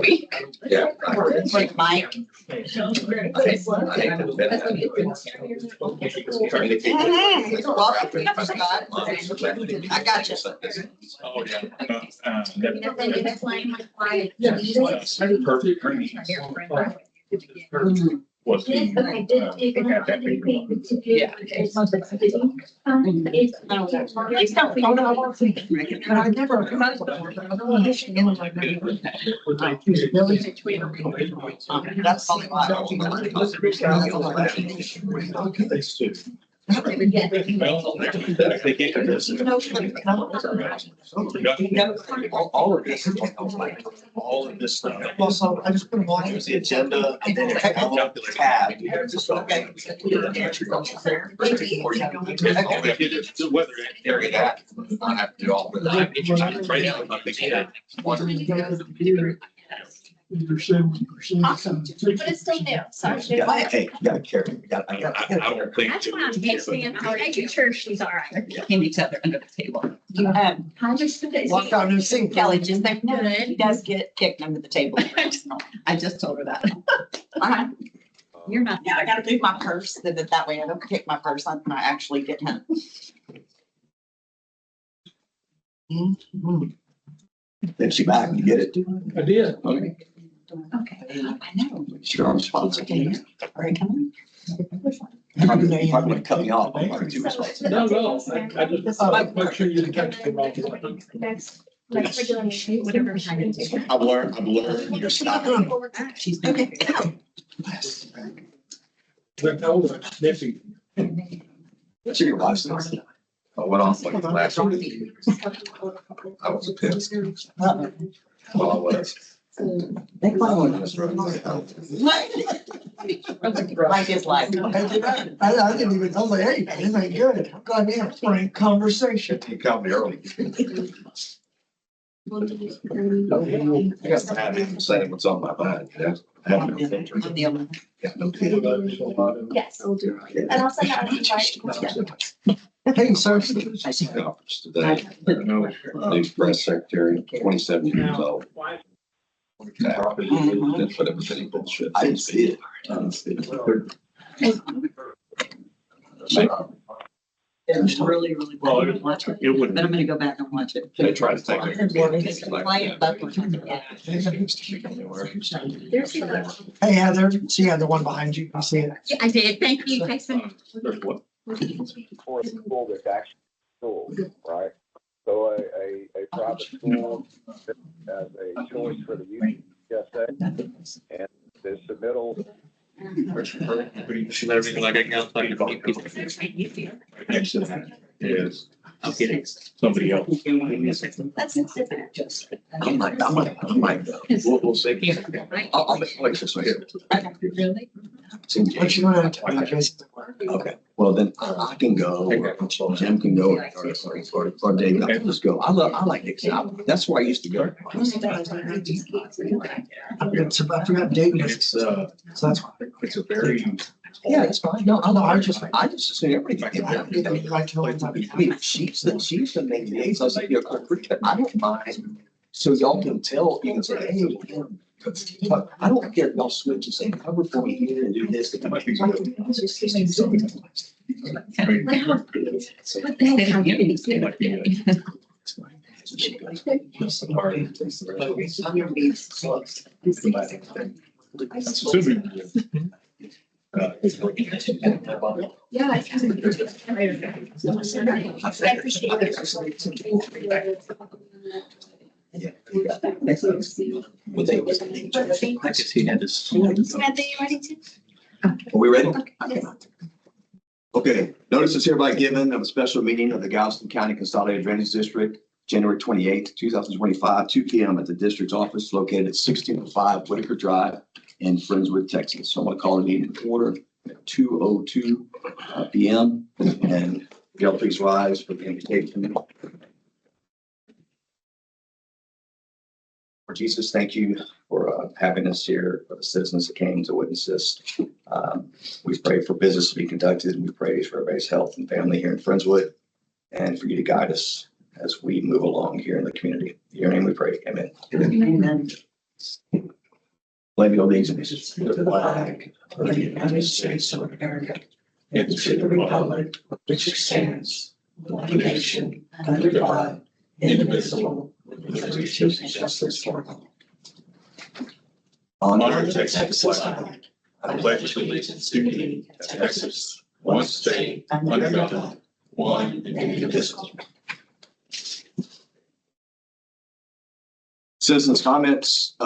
week. Yeah. Like Mike. I got you. Oh, yeah. Perfect. Was he, had that baby? Yeah. That's probably why. They gave this. All of this, all of this stuff. Well, so I just put them on. Here's the agenda and then it's all tab. The weather. Area that. I have to do all of it. Right now, I'm thinking that. Awesome, but it's still new, so. Hey, you gotta carry. I don't think. That's why I'm texting, I'm making sure she's all right. Him each other under the table. Walked out and sing. Kelly just think Good. he does get kicked under the table. I just told her that. All right. You're not. Yeah, I gotta move my purse that way I don't kick my purse. I actually get him. Then she back, you get it? I did. Okay. Okay. I know. Sure, I'm responsible. Are you coming? Probably gonna cut me off. I'm already too responsible. No, I just, make sure you catch the wrong one. Next, regular shoot, whatever. I've learned your style. She's Okay. They're told her, Nippy. That's your wife's story. I went off like last week. I was pissed. Well, I was. They call I was running my house. like his life. I didn't even, I was like, hey, this ain't good. Goddamn, frank conversation. He called me early. I got to have him saying what's on my mind. Yeah. I have no filter. On the 11th. Yeah, no filter. Yes, and I'll send out an invite. Hey, sir. I see the office today. New press secretary, 27 years old. But it was any bullshit. I didn't see it. I didn't see it. It's really, really Well, well. Watch it. it wouldn't. But I'm gonna go back and watch it. They try to take it. Hey, Heather, see the one behind you, you see it? Yeah, I did, thank you, Tyson. There's what? For a school that's actually school, right? So a private school has a choice for the youth, and the submittal. She let everything like I can outside your Yes. I'm kidding. Somebody else. That's it. I'm like, we'll see. I'll make places so here. Really? What you wanna tell me, Jason? Okay, well then I can go, or Jim can go, or David, I can just go. I like it. That's where I used to go. It's about, I forgot David. It's, So that's why. it's a very. Yeah, it's fine. No, I just assume everybody. I mean, she's the main liaison. I was like, I don't mind. So y'all can tell, you can say, hey, but I don't care if y'all switch and say, cover for me here and do this. It might be good. Yeah, I appreciate it. Yeah. Well, they was- I guess he had this. Samantha, you ready to? Are we ready? Okay. Okay, notice is hereby given of a special meeting of the Galveston County Consolidated Drainage District, January 28th, 2025, 2 p.m. at the district's office located at 1605 Whitaker Drive in Friendswood, Texas. So I'm going to call the meeting to order at 2:02 p.m. and y'all please rise for the invitation. Lord Jesus, thank you for having us here, for the citizens that came to witness this. We pray for business to be conducted, and we pray for everybody's health and family here in Friendswood, and for you to guide us as we move along here in the community. In your name we pray, amen. Amen. Pledge allegiance To the flag of the United States of America and to the republic which stands one nation under God, indivisible, with liberty and justice for all. honor to Texas flag. I pledge allegiance to thee, Texas, one state, under God, one and indivisible. Citizens' comments,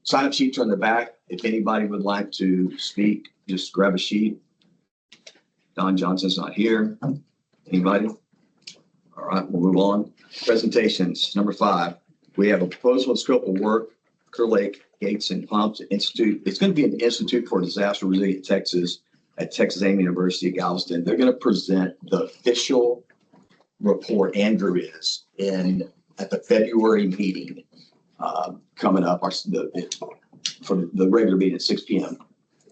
sign-up sheets are in the back. If anybody would like to speak, just grab a sheet. Don Johnson's not here. Anybody? All right, we'll move on. Presentations, number 5. We have a proposal and scope of work, Clear Lake Gates and Pumps Institute. It's going to be an Institute for Disaster Resilient Texas at Texas A&M University at Galveston. They're going to present the official report, Andrew is, at the February meeting coming up, for the regular meeting at 6 p.m.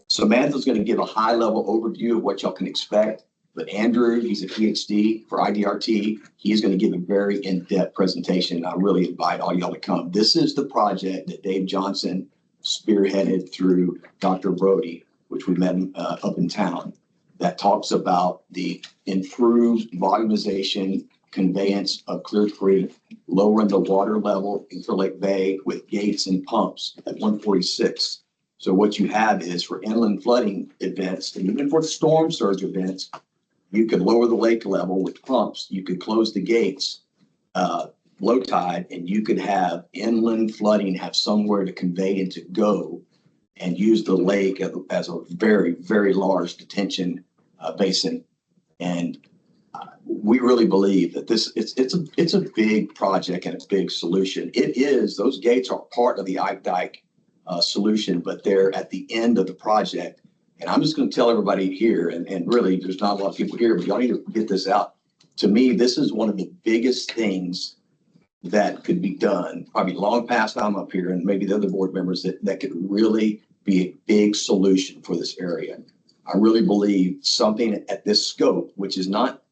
Samantha's going to give a high-level overview of what y'all can expect, but Andrew, he's a PhD for IDRT. He's going to give a very in-depth presentation. I really invite all y'all to come. This is the project that Dave Johnson spearheaded through Dr. Brody, which we met up in town, that talks about the improved volumization conveyance of Clear Creek, lowering the water level in Clear Lake Bay with gates and pumps at 146. So what you have is for inland flooding events, and even for storm surge events, you could lower the lake level with pumps. You could close the gates, low tide, and you could have inland flooding have somewhere to convey and to go and use the lake as a very, very large detention basin. And we really believe that it's a big project and a big solution. It is, those gates are part of the Ike Dike solution, but they're at the end of the project. And I'm just going to tell everybody here, and really there's not a lot of people here, but y'all need to get this out. To me, this is one of the biggest things that could be done, probably long past I'm up here, and maybe the other board members that could really be a big solution for this area. I really believe something at this scope, which is not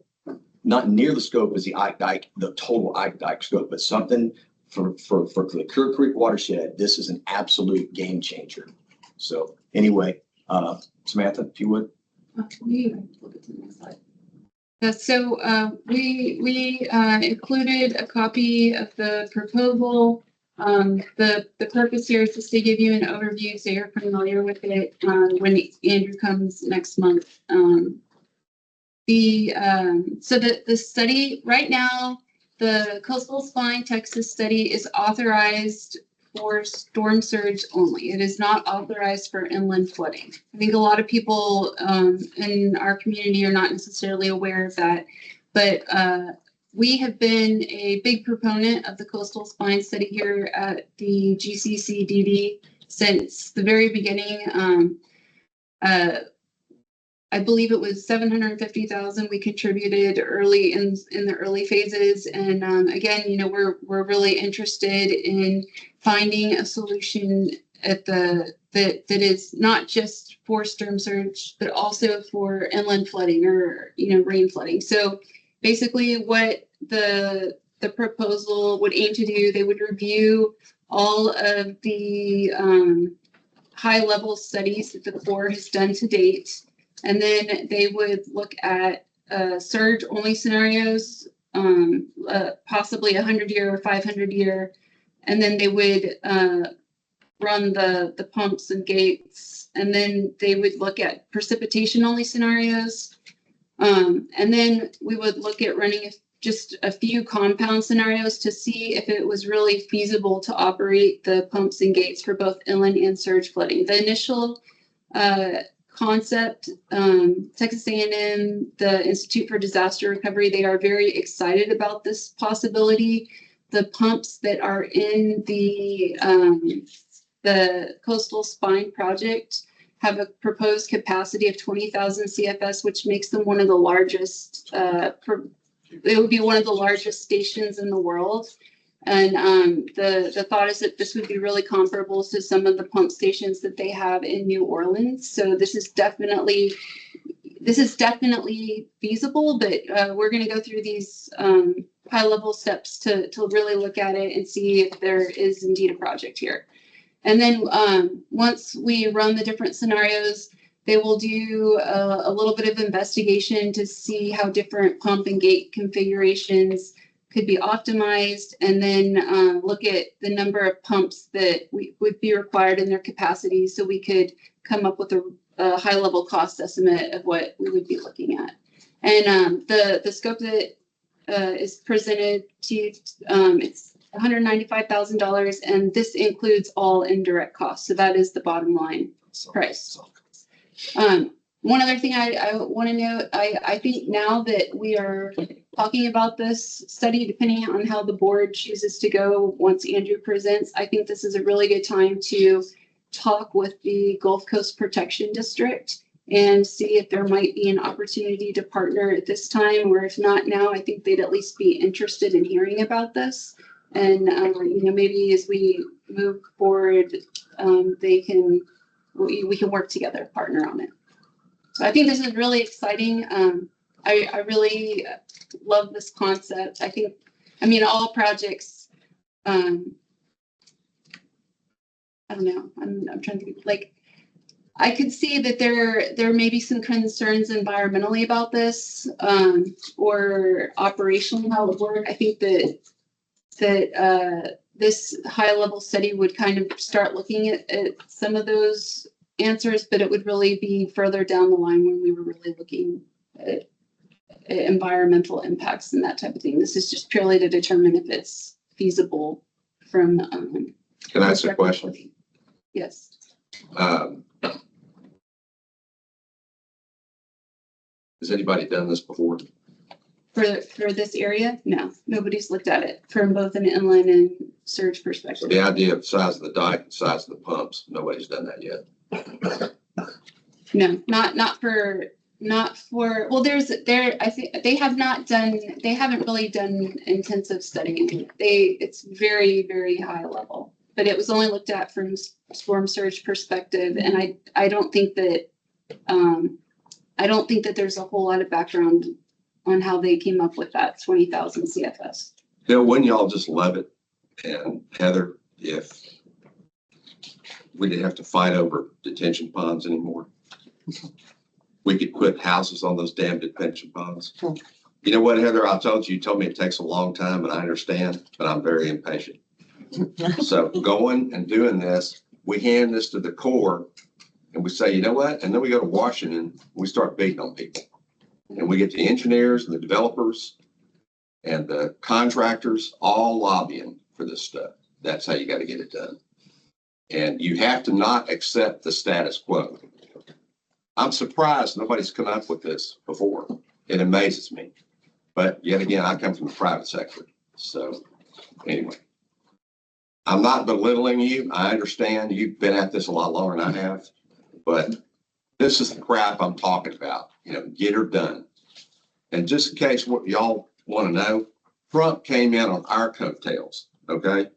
near the scope as the Ike Dike, the total Ike Dike scope, but something for the Clear Creek watershed, this is an absolute game changer. So anyway, Samantha, if you would. We included a copy of the proposal. The purpose here is just to give you an overview so you're familiar with it when Andrew comes next month. The study right now, the Coastal Spine Texas study is authorized for storm surge only. It is not authorized for inland flooding. I think a lot of people in our community are not necessarily aware of that, but we have been a big proponent of the Coastal Spine study here at the GCCDD since the very beginning. I believe it was $750,000 we contributed early in the early phases, and again, we're really interested in finding a solution that is not just for storm surge, but also for inland flooding or rain flooding. So basically, what the proposal would aim to do, they would review all of the high-level studies that the Corps has done to date. And then they would look at surge-only scenarios, possibly 100-year or 500-year, and then they would run the pumps and gates, and then they would look at precipitation-only scenarios, and then we would look at running just a few compound scenarios to see if it was really feasible to operate the pumps and gates for both inland and surge flooding. The initial concept, Texas A&M, the Institute for Disaster Recovery, they are very excited about this possibility. The pumps that are in the Coastal Spine project have a proposed capacity of 20,000 CFS, which makes them one of the largest, it would be one of the largest stations in the world. And the thought is that this would be really comparable to some of the pump stations that they have in New Orleans. So this is definitely feasible, but we're going to go through these high-level steps to really look at it and see if there is indeed a project here. And then once we run the different scenarios, they will do a little bit of investigation to see how different pump and gate configurations could be optimized, and then look at the number of pumps that would be required in their capacity, so we could come up with a high-level cost estimate of what we would be looking at. And the scope that is presented to you, it's $195,000, and this includes all indirect costs. So that is the bottom line price. One other thing I want to note, I think now that we are talking about this study, depending on how the board chooses to go once Andrew presents, I think this is a really good time to talk with the Gulf Coast Protection District and see if there might be an opportunity to partner at this time, or if not now, I think they'd at least be interested in hearing about this. And maybe as we move forward, we can work together, partner on it. So I think this is really exciting. I really love this concept. All projects, I don't know, I'm trying to think, like, I could see that there may be some concerns environmentally about this, or operationally how it would work. I think that this high-level study would kind of start looking at some of those answers, but it would really be further down the line when we were really looking at environmental impacts and that type of thing. This is just purely to determine if it's feasible from. Can I ask a question? Yes. Has anybody done this before? For this area? No, nobody's looked at it from both an inland and surge So perspective. the idea of size of the dike and size of the pumps, nobody's done that yet. No, not for, well, I think they haven't really done intensive studying. It's very, very high level, but it was only looked at from storm surge perspective. And I don't think that there's a whole lot of background on how they came up with that 20,000 CFS. Bill, wouldn't y'all just love it? And Heather, if we didn't have to fight over detention ponds anymore, we could put houses on those damn detention ponds. You know what, Heather, you told me it takes a long time, and I understand, but I'm very impatient. So going and doing this, we hand this to the Corps and we say, you know what? And then we go to Washington, we start beating on people. And we get the engineers and the developers and the contractors all lobbying for this stuff. That's how you got to get it done. And you have to not accept the status quo. I'm surprised nobody's come up with this before. It amazes me. But yet again, I come from the private sector. So anyway, I'm not belittling you. I understand you've been at this a lot longer than I have, but this is the crap I'm talking about. Get her done. And just in case what y'all want to know, Trump came in on our coattails. Okay.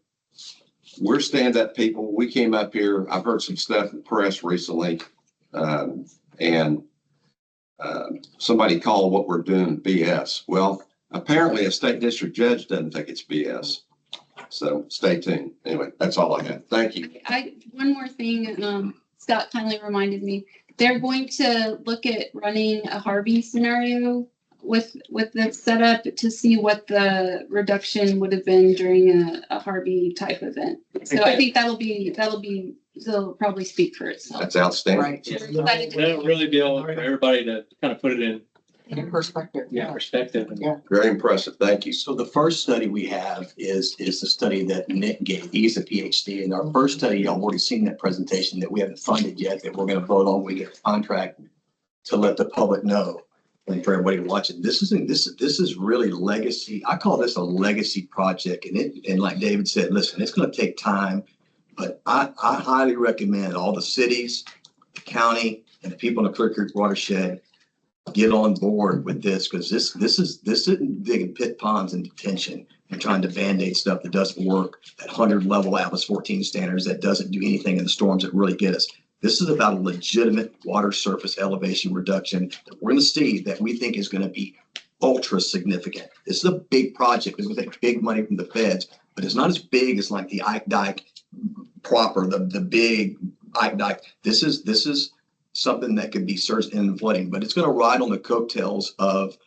We're stand-up people. We came up here. I've heard some stuff in the press recently. And somebody called what we're doing BS. Well, apparently a state district judge doesn't think it's BS. So stay tuned. Anyway, that's all I have. Thank you. One more thing, Scott kindly reminded me, they're going to look at running a Harvey scenario with the setup to see what the reduction would have been during a Harvey type event. So I think they'll probably speak for itself. That's outstanding. Right. That'll really be able for everybody to kind of put it in Perspective. perspective. Yeah. Very impressive. Thank you. So the first study we have is the study that Nick gave. He's a PhD. And our first study, y'all already seen that presentation that we haven't funded yet, that we're going to vote on. We get a contract to let the public know. And for everybody watching, this is really legacy. I call this a legacy project. And like David said, listen, it's going to take time, but I highly recommend all the cities, the county, and the people in the Clear Creek watershed get on board with this, because this isn't digging pit ponds in detention and trying to band-aid stuff that doesn't work at 100 level Atlas 14 standards that doesn't do anything in the storms that really get us. This is about a legitimate water surface elevation reduction that we're going to see that we think is going to be ultra significant. This is a big project. It's going to take big money from the feds, but it's not as big as like the Ike Dike proper, the big Ike Dike. This is something that could be surged in flooding, but it's going to ride on the coattails of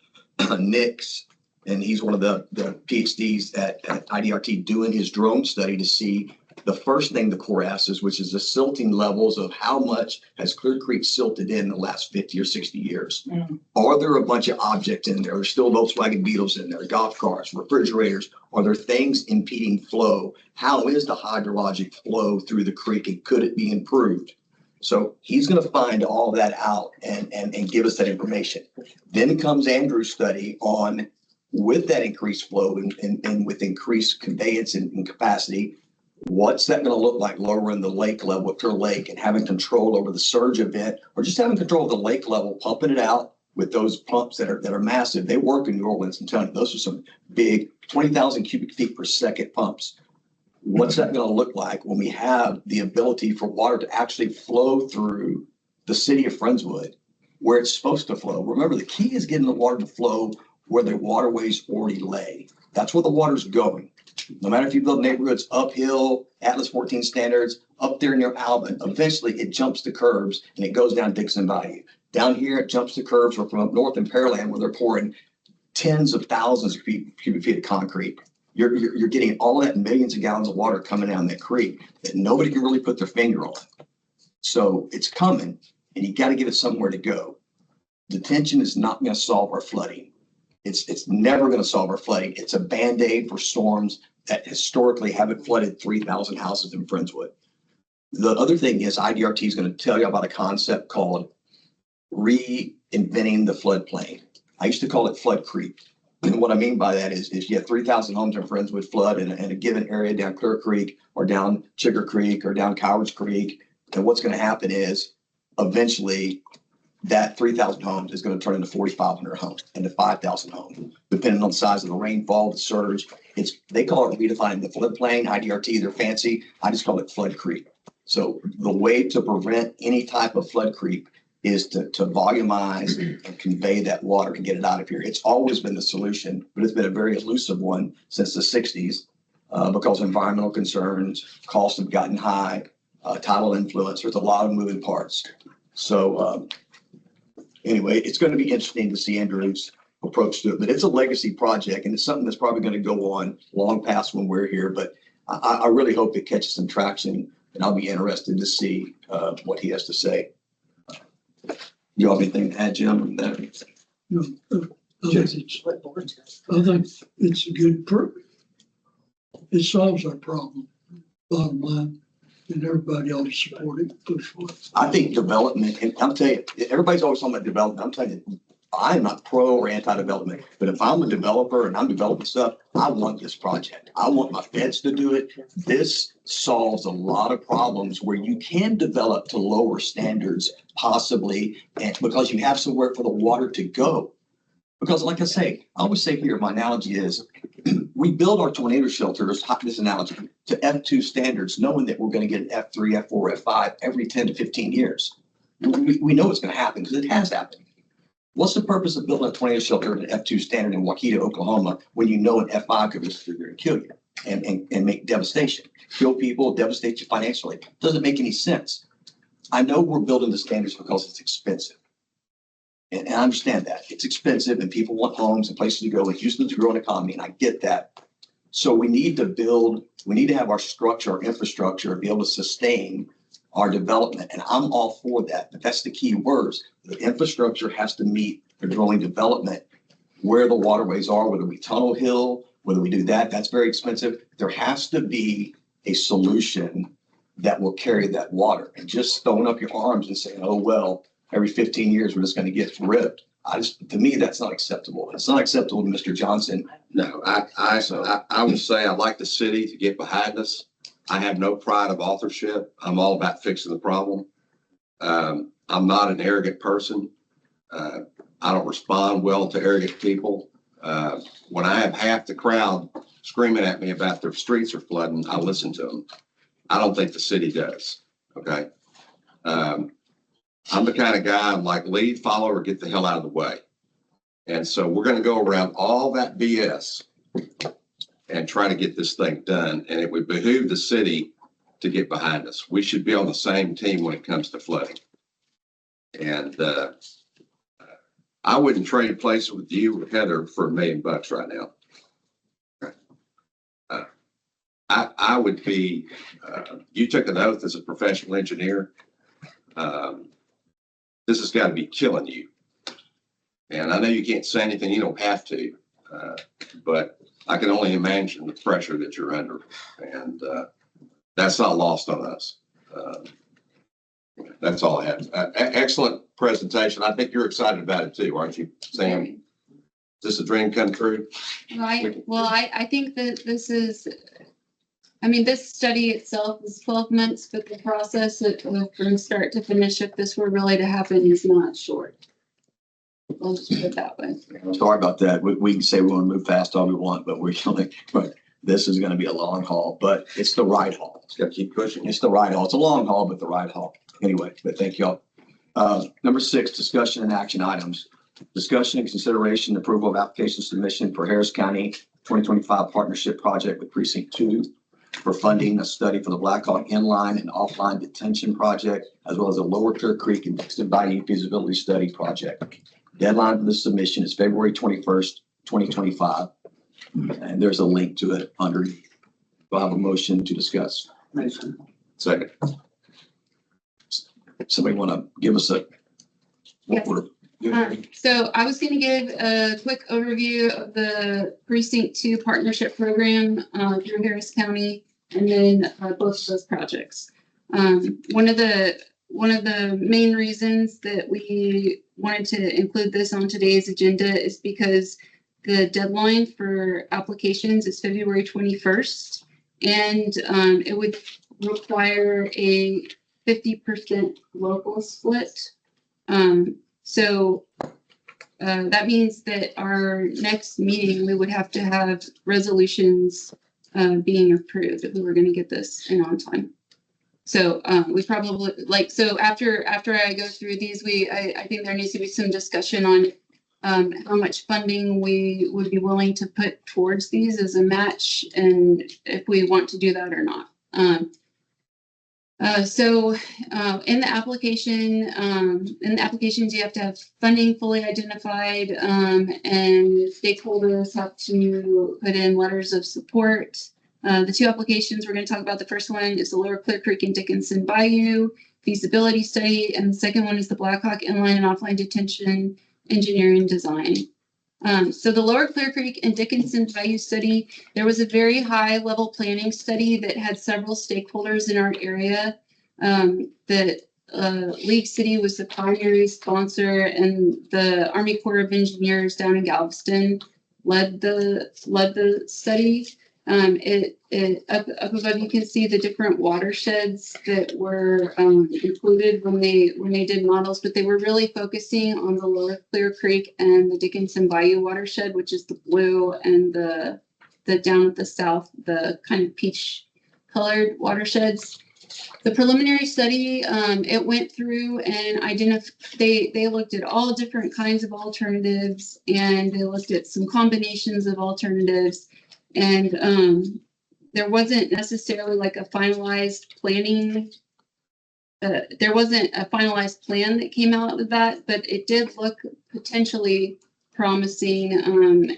Nick's, and he's one of the PhDs at IDRT doing his drone study to see the first thing the Corps asks us, which is the silting levels of how much has Clear Creek silted in the last 50 or 60 years. Are there a bunch of objects in there? Are there still Volkswagen Beetles in there, golf carts, refrigerators? Are there things impeding flow? How is the hydrologic flow through the creek, and could it be improved? So he's going to find all that out and give us that information. Then comes Andrew's study on, with that increased flow and with increased conveyance and capacity, what's that going to look like lowering the lake level at Clear Lake and having control over the surge event, or just having control of the lake level, pumping it out with those pumps that are massive. They work in New Orleans and Tony. Those are some big 20,000 cubic feet per second pumps. What's that going to look like when we have the ability for water to actually flow through the city of Friendswood where it's supposed to flow? Remember, the key is getting the water to flow where the waterways already lay. That's where the water's going. No matter if you build neighborhoods uphill, Atlas 14 standards, up there near Alvin, eventually it jumps the curves and it goes down Dixon Bayou. Down here, it jumps the curves from up north in Pearland where they're pouring tens of thousands of cubic feet of concrete. You're getting all that millions of gallons of water coming down that creek that nobody can really put their finger on. So it's coming, and you got to give it somewhere to go. Detention is not going to solve our flooding. It's never going to solve our flooding. It's a Band-Aid for storms that historically haven't flooded 3,000 houses in Friendswood. The other thing is IDRT is going to tell you about a concept called reinventing the floodplain. I used to call it flood creep. And what I mean by that is you have 3,000 homes in Friendswood flood in a given area down Clear Creek or down Chigger Creek or down Cowards Creek. And what's going to happen is eventually that 3,000 homes is going to turn into 4,500 homes, into 5,000 homes, depending on the size of the rainfall, the surge. They call it redefining the floodplain. IDRT, they're fancy. I just call it flood creep. So the way to prevent any type of flood creep is to volumize and convey that water and get it out of here. It's always been the solution, but it's been a very elusive one since the 60s because environmental concerns, costs have gotten high, tidal influence. There's a lot of moving parts. So anyway, it's going to be interesting to see Andrew's approach to it, but it's a legacy project and it's something that's probably going to go on long past when we're here. But I really hope it catches some traction, and I'll be interested to see what he has to say. You have anything to add, Jim? On that? No, I think it's a good, it solves our problem, bottom line, and everybody ought to support it, push for it. I think development, and I'm telling you, everybody's always talking about development. I'm telling you, I'm not pro or anti-development, but if I'm a developer and I'm developing stuff, I want this project. I want my feds to do it. This solves a lot of problems where you can develop to lower standards possibly, and because you have somewhere for the water to go. Because like I say, I always say here, my analogy is we build our tornado shelters, this analogy, to F2 standards, knowing that we're going to get an F3, F4, F5 every 10 to 15 years. We know it's going to happen because it has happened. What's the purpose of building a tornado shelter at an F2 standard in Waukeeta, Oklahoma, when you know an F5 could be severe and kill you and make devastation, kill people, devastate you financially? Doesn't make any sense. I know we're building the standards because it's expensive. And I understand that. It's expensive and people want homes and places to go. And Houston's a growing economy, and I get that. So we need to have our structure, our infrastructure, be able to sustain our development. And I'm all for that, but that's the key words. The infrastructure has to meet the growing development where the waterways are, whether we tunnel hill, whether we do that, that's very expensive. There has to be a solution that will carry that water, and just throwing up your arms and saying, oh, well, every 15 years, we're just going to get ripped. To me, that's not acceptable. It's not acceptable to Mr. Johnson. No, I would say I'd like the city to get behind us. I have no pride of authorship. I'm all about fixing the problem. I'm not an arrogant person. I don't respond well to arrogant people. When I have half the crowd screaming at me about their streets are flooding, I listen to them. I don't think the city does. Okay. I'm the kind of guy, I'm like, lead, follow, or get the hell out of the way. And so we're going to go around all that BS and try to get this thing done. And it would behoove the city to get behind us. We should be on the same team when it comes to flooding. And I wouldn't trade places with you or Heather for $1 million right now. I would be, you took an oath as a professional engineer. This has got to be killing you. And I know you can't say anything, you don't have to, but I can only imagine the pressure that you're under. And that's not lost on us. That's all I have. Excellent presentation. I think you're excited about it too, aren't you, Sam? Is this a dream come true? I think that this is, I mean, this study itself is 12 months, but the process from start to finish, if this were really to happen, is not short. I'll just put it that way. Sorry about that. We can say we want to move fast all we want, but but this is going to be a long haul, but it's the right haul. It's got to keep pushing. It's the right haul. It's a long haul, but the right haul. Anyway, but thank y'all. Number 6, discussion and action items. Discussion and consideration approval of application submission for Harris County 2025 partnership project with Precinct 2 for funding a study for the Blackhawk inline and offline detention project, as well as a Lower Clear Creek and Dixon Bayou feasibility study project. Deadline for the submission is February 21st, 2025. And there's a link to it underneath. Do I have a motion to discuss? Second. Somebody want to give us a? Yes. So I was going to give a quick overview of the Precinct 2 partnership program through Harris County, and then both of those projects. One of the main reasons that we wanted to include this on today's agenda is because the deadline for applications is February 21st, and it would require a 50% local split. So that means that our next meeting, we would have to have resolutions being approved if we were going to get this in on time. So we probably so after I go through these, I think there needs to be some discussion on how much funding we would be willing to put towards these as a match, and if we want to do that or not. In the applications, you have to have funding fully identified, and stakeholders have to put in letters of support. The 2 applications we're going to talk about, the first one is the Lower Clear Creek and Dickinson Bayou feasibility study, and the second one is the Blackhawk inline and offline detention engineering design. So the Lower Clear Creek and Dickinson Bayou study, there was a very high level planning study that had several stakeholders in our area. League City was the primary sponsor, and the Army Corps of Engineers down in Galveston led the study. Up above, you can see the different watersheds that were included when they did models, but they were really focusing on the Lower Clear Creek and the Dickinson Bayou watershed, which is the blue, and the down at the south, the kind of peach colored watersheds. The preliminary study, it went through and they looked at all different kinds of alternatives, and they looked at some combinations of alternatives. And there wasn't necessarily like a finalized planning. There wasn't a finalized plan that came out of that, but it did look potentially promising.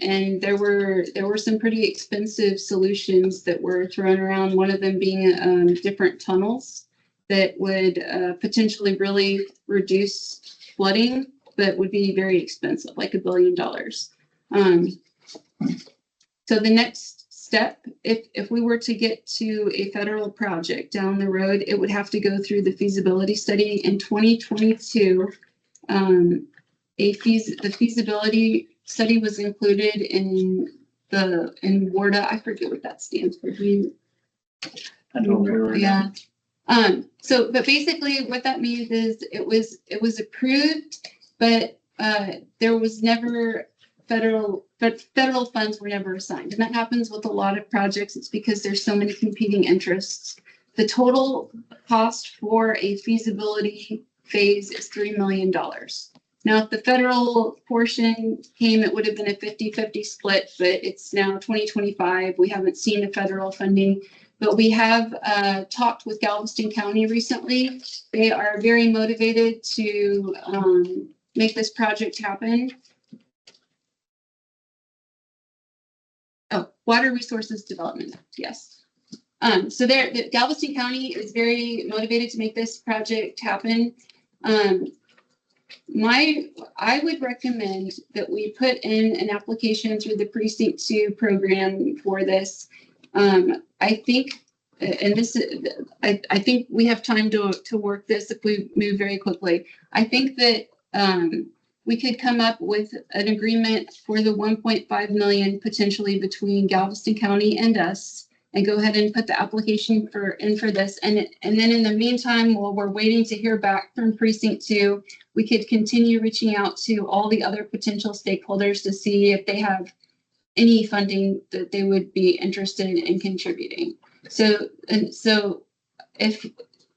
And there were some pretty expensive solutions that were thrown around. One of them being different tunnels that would potentially really reduce flooding, but would be very expensive, like $1 billion. So the next step, if we were to get to a federal project down the road, it would have to go through the feasibility study in 2022. The feasibility study was included in WARDA. I forget what that stands for. I don't remember. Yeah. But basically what that means is it was approved, but there was never federal funds were never assigned. And that happens with a lot of projects. It's because there's so many competing interests. The total cost for a feasibility phase is $3 million. Now, if the federal portion came, it would have been a 50-50 split, but it's now 2025. We haven't seen the federal funding, but we have talked with Galveston County recently. They are very motivated to make this project happen. Oh, Water Resources Development, yes. So Galveston County is very motivated to make this project happen. I would recommend that we put in an application through the Precinct 2 program for this. I think, and this, I think we have time to work this if we move very quickly. I think that we could come up with an agreement for the 1.5 million potentially between Galveston County and us, and go ahead and put the application in for this. And then in the meantime, while we're waiting to hear back from Precinct 2, we could continue reaching out to all the other potential stakeholders to see if they have any funding that they would be interested in contributing. So if,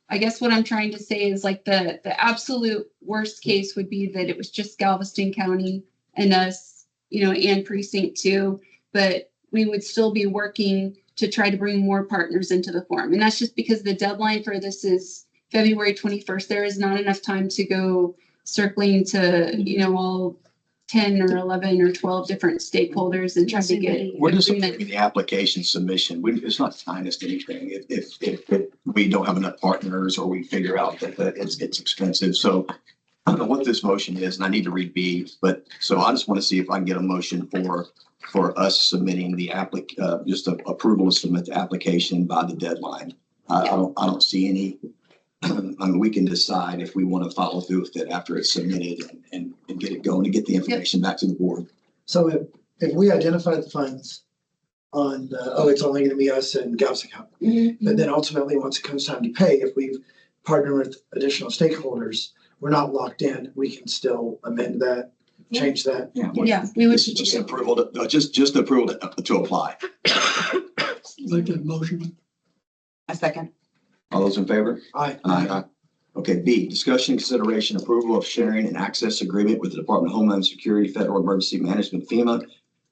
I guess what I'm trying to say is like the absolute worst case would be that it was just Galveston County and us, and Precinct 2, but we would still be working to try to bring more partners into the forum. And that's just because the deadline for this is February 21st. There is not enough time to go circling to, all 10 or 11 or 12 different stakeholders and try to get We're just agreement. approving the application submission. It's not tying us to anything. If we don't have enough partners or we figure out that it's expensive. So I don't know what this motion is, and I need to read B, but so I just want to see if I can get a motion for us submitting the just approval to submit the application by the deadline. I don't see any. I mean, we can decide if we want to follow through with it after it's submitted and get it going and get the information back to the board. So if we identify the funds on, it's only going to be us and Galveston County. But then ultimately, once it comes time to pay, if we've partnered with additional stakeholders, we're not locked in. We can still amend that, change that. Yeah, we would. This is just approval just approval to apply. Make that motion. A second. All those in favor? Aye. Aye. Okay, B, discussion and consideration approval of sharing and access agreement with the Department of Homeland Security, Federal Emergency Management, FEMA,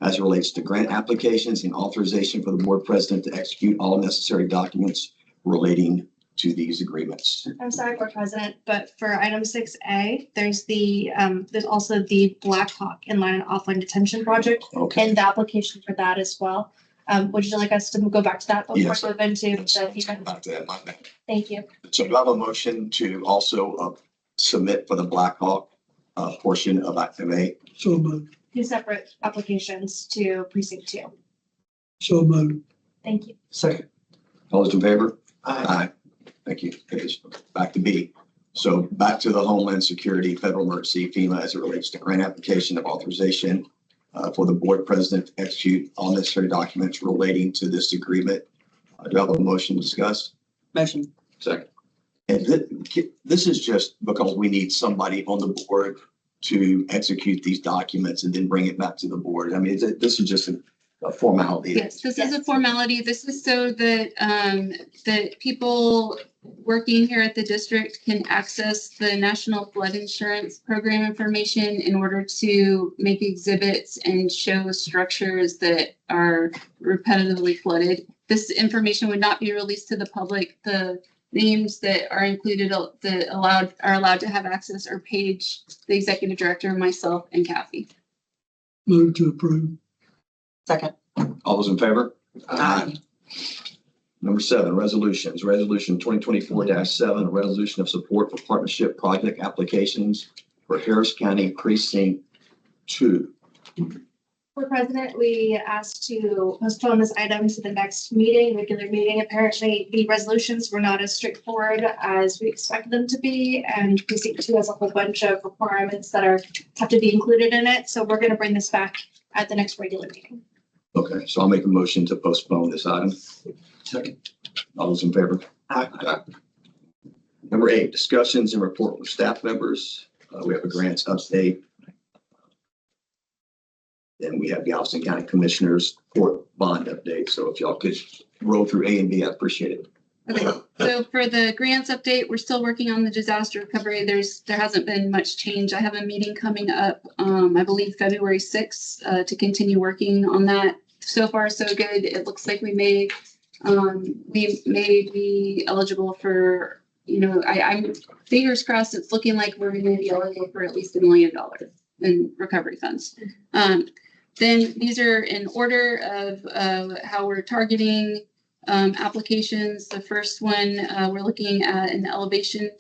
as it relates to grant applications and authorization for the board president to execute all necessary documents relating to these agreements. I'm sorry, Board President, but for item 6A, there's also the Blackhawk inline and offline detention project Okay. and the application for that as well. Would you like us to go back to that before Yes. we move into Yes, the? about that, my bad. Thank you. So do I have a motion to also submit for the Blackhawk portion of item A? So moved. Two separate applications to Precinct 2. So moved. Thank you. Second. All those in favor? Aye. Thank you. Okay, so back to B. So back to the Homeland Security, Federal Emergency, FEMA, as it relates to grant application of authorization for the board president to execute all necessary documents relating to this agreement. Do I have a motion to discuss? Motion. Second. And this is just because we need somebody on the board to execute these documents and then bring it back to the board. I mean, this is just a formality. Yes, this is a formality. This is so that that people working here at the district can access the National Flood Insurance Program information in order to make exhibits and show structures that are repetitively flooded. This information would not be released to the public. The names that are included that are allowed to have access are Paige, the executive director, myself, and Kathy. Move to approve. Second. All those in favor? Aye. Number 7, resolutions. Resolution 2024-7, a resolution of support for partnership project applications for Harris County Precinct 2. Board President, we asked to postpone this item to the next meeting, regular meeting. Apparently, the resolutions were not as straightforward as we expected them to be, and Precinct 2 has a whole bunch of requirements that have to be included in it. So we're going to bring this back at the next regular meeting. Okay, so I'll make a motion to postpone this item. Second. All those in favor? Aye. Number 8, discussions and report from staff members. We have a grants update. Then we have Galveston County Commissioners Court bond update. So if y'all could roll through A and B, I'd appreciate it. Okay, so for the grants update, we're still working on the disaster recovery. There hasn't been much change. I have a meeting coming up, I believe February 6th, to continue working on that. So far, so good. It looks like we may be eligible for, I'm fingers crossed, it's looking like we're gonna be eligible for at least $1 million in recovery funds. Then these are in order of how we're targeting applications. The first one, we're looking at an elevation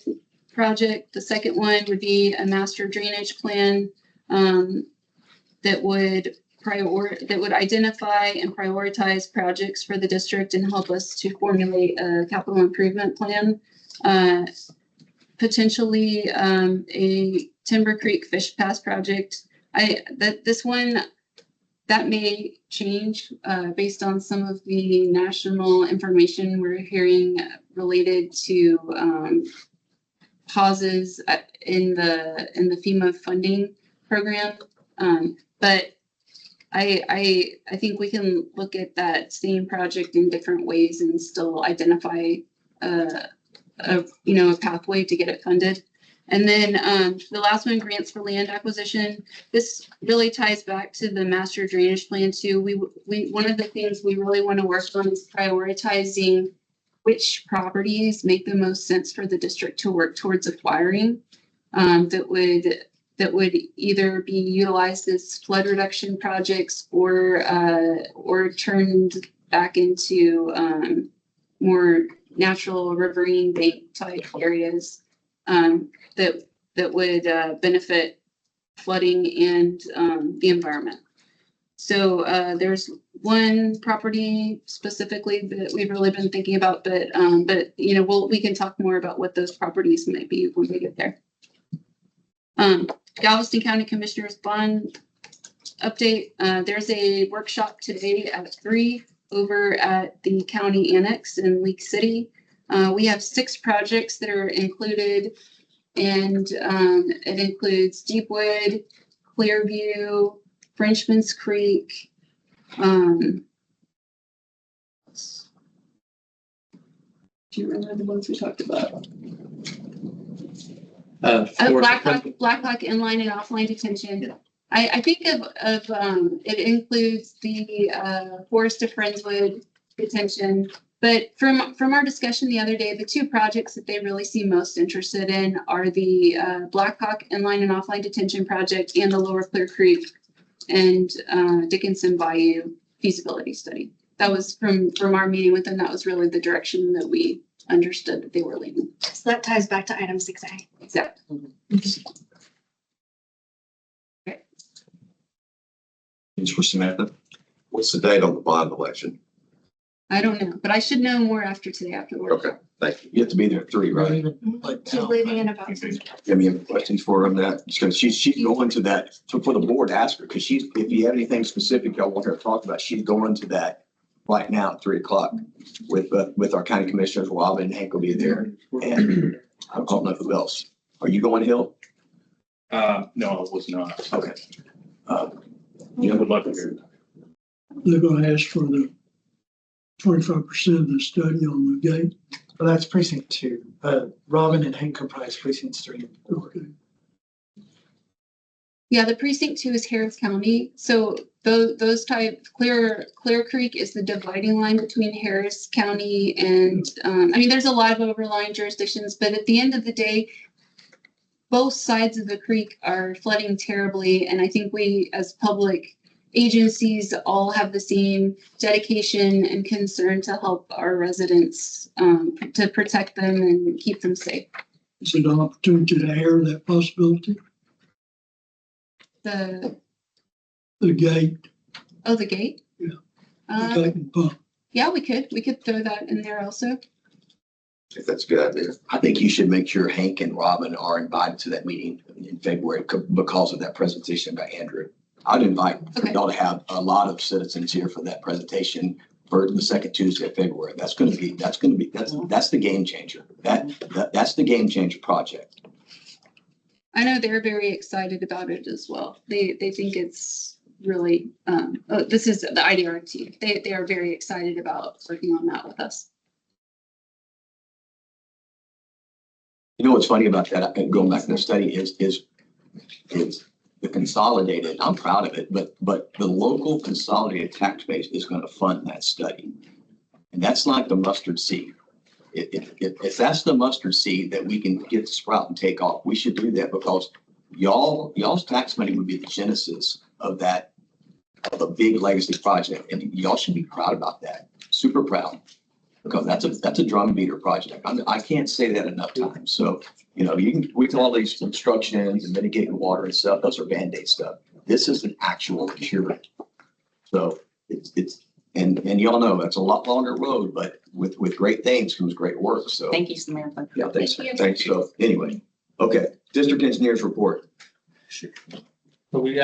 project. The second one would be a master drainage plan that would identify and prioritize projects for the district and help us to formulate a capital improvement plan. Potentially a Timber Creek Fish Pass project. This one that may change based on some of the national information we're hearing related to pauses in the FEMA funding program. But I think we can look at that same project in different ways and still identify a pathway to get it funded. And then the last one, grants for land acquisition. This really ties back to the master drainage plan too. We one of the things we really want to work on is prioritizing which properties make the most sense for the district to work towards acquiring that would either be utilized as flood reduction projects or turned back into more natural riverine bank type areas that would benefit flooding and the environment. So there's one property specifically that we've really been thinking about, but we can talk more about what those properties might be when we get there. Galveston County Commissioners Bond update. There's a workshop today at 3 over at the county annex in Leak City. We have 6 projects that are included, and it includes Deepwood, Clearview, Frenchman's Creek. Do you remember the ones we talked about? Black Hawk inline and offline detention. Yeah. I think of it includes the Forest of Friendswood detention. But from our discussion the other day, the 2 projects that they really seem most interested in are the Black Hawk inline and offline detention project and the Lower Clear Creek and Dickinson Bayou feasibility study. That was from our meeting with them. That was really the direction that we understood that they were leaning. So that ties back to item 6A. Exactly. Okay. Thanks for Samantha. What's the date on the bond election? I don't know, but I should know more after today after work. Okay, thank you. You have to be there at 3, right? She's leaving in about. You have any questions for her on that? Because she's going to that, for the board to ask her, because if you have anything specific y'all want her to talk about, she's going to that right now at 3 o'clock with our county commissioners. Robin and Hank will be there. And I don't know who else. Are you going, Hill? No, I was not. Okay. I would love to hear. They're gonna ask for the 25% of the study on the gate. Well, that's precinct 2. Robin and Hank comprise precincts 3. Okay. Yeah, the precinct 2 is Harris County. So those type Clear Creek is the dividing line between Harris County and there's a lot of overlying jurisdictions, but at the end of the day, both sides of the creek are flooding terribly, and I think we as public agencies all have the same dedication and concern to help our residents to protect them and keep them safe. Is it an opportunity to air that possibility? The gate. Oh, the gate? Yeah. The gate and pump. Yeah, we could throw that in there also. If that's a good idea. I think you should make sure Hank and Robin are invited to that meeting in February because of that presentation by Andrew. I'd invite y'all to have a lot of citizens here for that presentation for the second Tuesday of February. That's the game changer. That's the game changer project. I know they're very excited about it as well. They think it's really, this is the IDRT. They are very excited about working on that with us. You know, what's funny about that, and going back to the study is the consolidated, I'm proud of it, but the local consolidated tax base is going to fund that study. And that's like the mustard seed. If that's the mustard seed that we can get to sprout and take off, we should do that because y'all's tax money would be the genesis of that, of a big legacy project. And y'all should be proud about that. Super proud. Because that's a drum beater project. I can't say that enough times. So, you know, we can all these obstructions and mitigating water and stuff. Those are Band-Aid stuff. This is an actual cure. So and y'all know that's a lot longer road, but with great things comes great work. So Thank you, Samantha. yeah, thanks. Thank you. Thanks. So anyway, okay. District engineers report. So we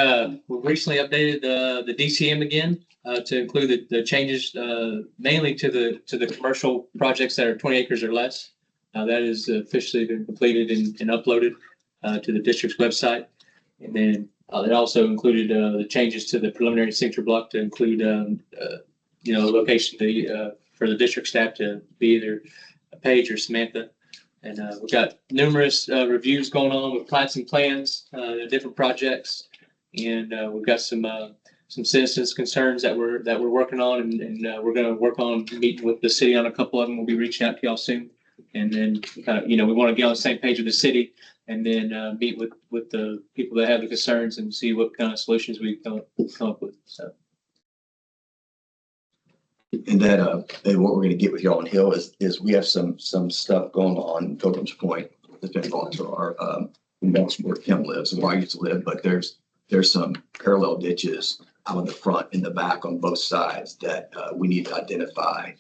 recently updated the DCM again to include the changes mainly to the commercial projects that are 20 acres or less. That is officially been completed and uploaded to the district's website. And then it also included the changes to the preliminary signature block to include location for the district staff to be either Paige or Samantha. And we've got numerous reviews going on with plats and plans, different projects. And we've got some citizens' concerns that we're working on, and we're going to work on meeting with the city on a couple of them. We'll be reaching out to y'all soon, and then we want to get on the same page with the city, and then meet with the people that have the concerns and see what kind of solutions we come up with. So. And that and what we're going to get with y'all on Hill is we have some stuff going on in Pilgrim's Point that's been brought to our that's where Kim lives and where I used to live, but there's some parallel ditches out in the front and the back on both sides that we need to identify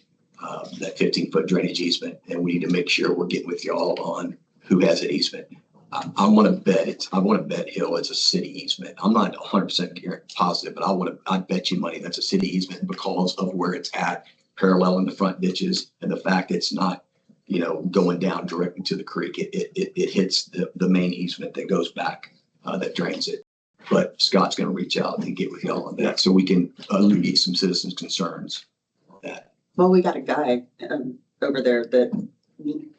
that 15-foot drainage easement, and we need to make sure we're getting with y'all on who has an easement. I want to bet Hill it's a city easement. I'm not 100% positive, but I'd bet you money that's a city easement because of where it's at, parallel in the front ditches, and the fact it's not, going down directly to the creek. It hits the main easement that goes back that drains it. But Scott's going to reach out and get with y'all on that so we can alleviate some citizens' concerns on that. Well, we got a guy over there that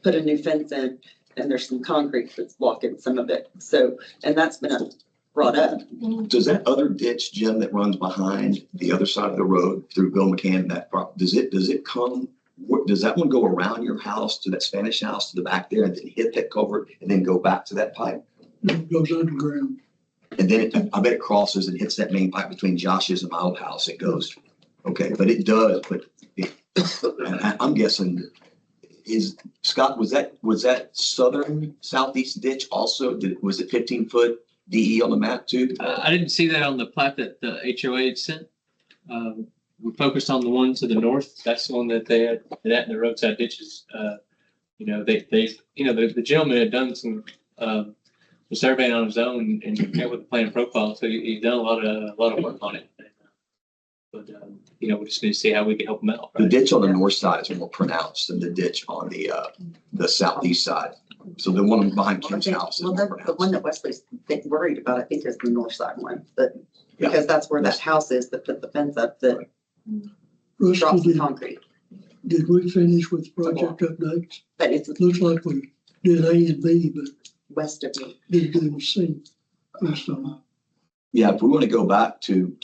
put a new fence in, and there's some concrete that's blocking some of it. So, and that's been brought up. Does that other ditch, Jim, that runs behind the other side of the road through Bill McCann, does that one go around your house to that Spanish house to the back there and then hit that culvert and then go back to that pipe? It goes underground. And then I bet it crosses and hits that main pipe between Josh's and my old house. It goes, okay, but it does, I'm guessing Scott, was that southern southeast ditch also? Was it 15-foot DE on the map too? I didn't see that on the plat that the HOA had sent. We focused on the one to the north. That's the one that they had in the roadside ditches. The gentleman had done some surveying on his own and came with a plan profile. So he's done a lot of work on it. But we just need to see how we can help them out. Right? The ditch on the north side is more pronounced than the ditch on the southeast side. So the one behind Kim's house is more pronounced. The one that Wesley's worried about, I think, is the north side one, but because that's where that house is that put the fence up that drops the concrete. Did we finish with project updates? But it's Looks like we did A and B, but west of me. didn't do C. Yeah, if we want to go back to,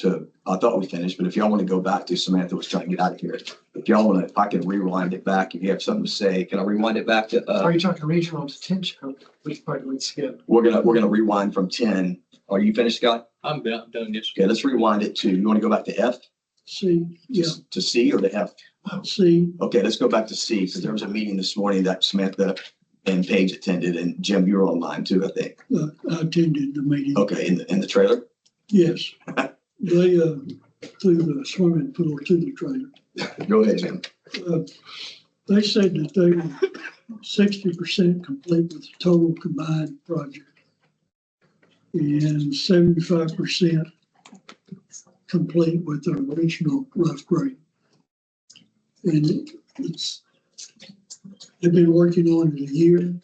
I thought we finished, but if y'all want to go back to Samantha was trying to get out of here. If y'all want to, if I can rewind it back, if you have something to say, can I rewind it back to? Are you talking regional detention? Which part did we skip? We're gonna rewind from 10. Are you finished, Scott? I'm done. Yes. Okay, let's rewind it to, you want to go back to F? C, yeah, To C or to F? C. Okay, let's go back to C, because there was a meeting this morning that Samantha and Paige attended, and Jim, you were online too, I think. I attended the meeting. Okay, in the trailer? Yes. They threw the swimming pool to the trailer. Go ahead, Jim. They said that they were 60% complete with the total combined project and 75% complete with the original rough grade. And they've been working on it a year.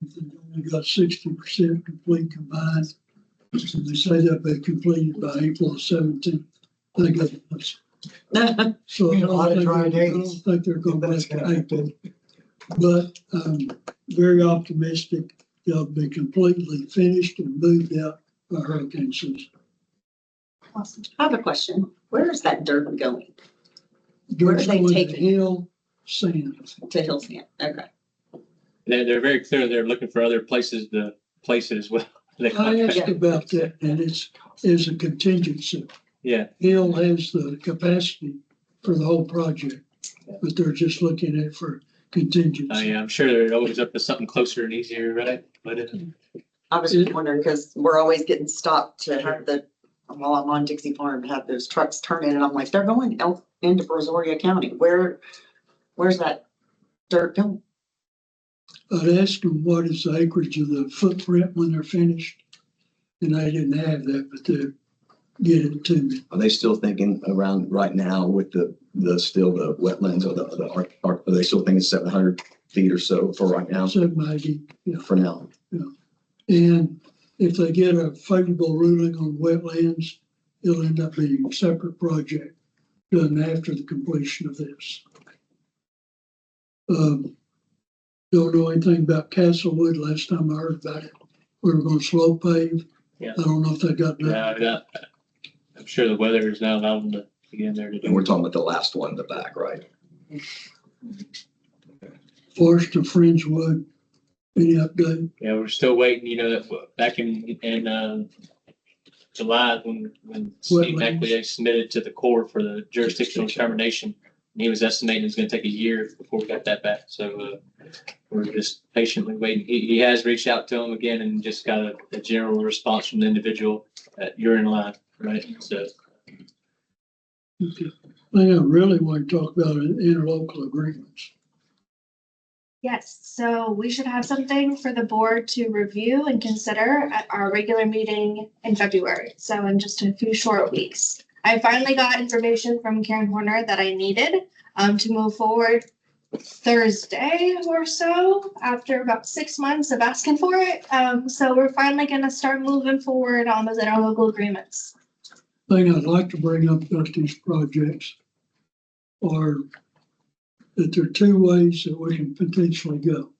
They've only got 60% complete combined. And they say they'll be completed by April 17th. They got it. So I don't think they're going back to April. but I'm very optimistic they'll be completely finished and moved out by hurricane season. Awesome. I have a question. Where is that dirt going? Where are Dirt's they going to taking? Hill sand. To Hillsand. Okay. They're very clear. They're looking for other places to place it as well. I asked about that, and it's a contingency. Yeah, Hill has the capacity for the whole project, but they're just looking at it for contingency. yeah, I'm sure they're always up to something closer and easier, right? But I was just wondering, because we're always getting stopped to have while I'm on Dixie Farm, have those trucks turn in, and I'm like, they're going into Brazoria County. Where's that dirt going? I'd asked them what is the acreage of the footprint when they're finished, and they didn't have that, but they'll get it to me. Are they still thinking around right now with the wetlands or are they still thinking 700 feet or so for right now? 780, yeah. For now. And if they get a favorable ruling on wetlands, it'll end up being a separate project done after the completion of this. Don't know anything about Castlewood. Last time I heard about it, we were going to slow pave. Yeah. I don't know if they got done. yeah, I'm sure the weather is now allowing them to get in there to And do. we're talking about the last one in the back, right? Forest of Friendswood, any update? Yeah, we're still waiting. You know, that back in July when Steve Wetlands. Mackley submitted to the Corps for the jurisdictional determination, and he was estimating it's going to take a year before we got that back. So we're just patiently waiting. He has reached out to him again and just got a general response from the individual that you're in line, right? So Okay. Thing I really want to talk about is interlocal agreements. Yes, so we should have something for the board to review and consider at our regular meeting in February. So in just a few short weeks. I finally got information from Karen Horner that I needed to move forward Thursday or so after about 6 months of asking for it. So we're finally going to start moving forward on those interlocal agreements. Thing I'd like to bring up about these projects are that there are two ways that we can potentially go.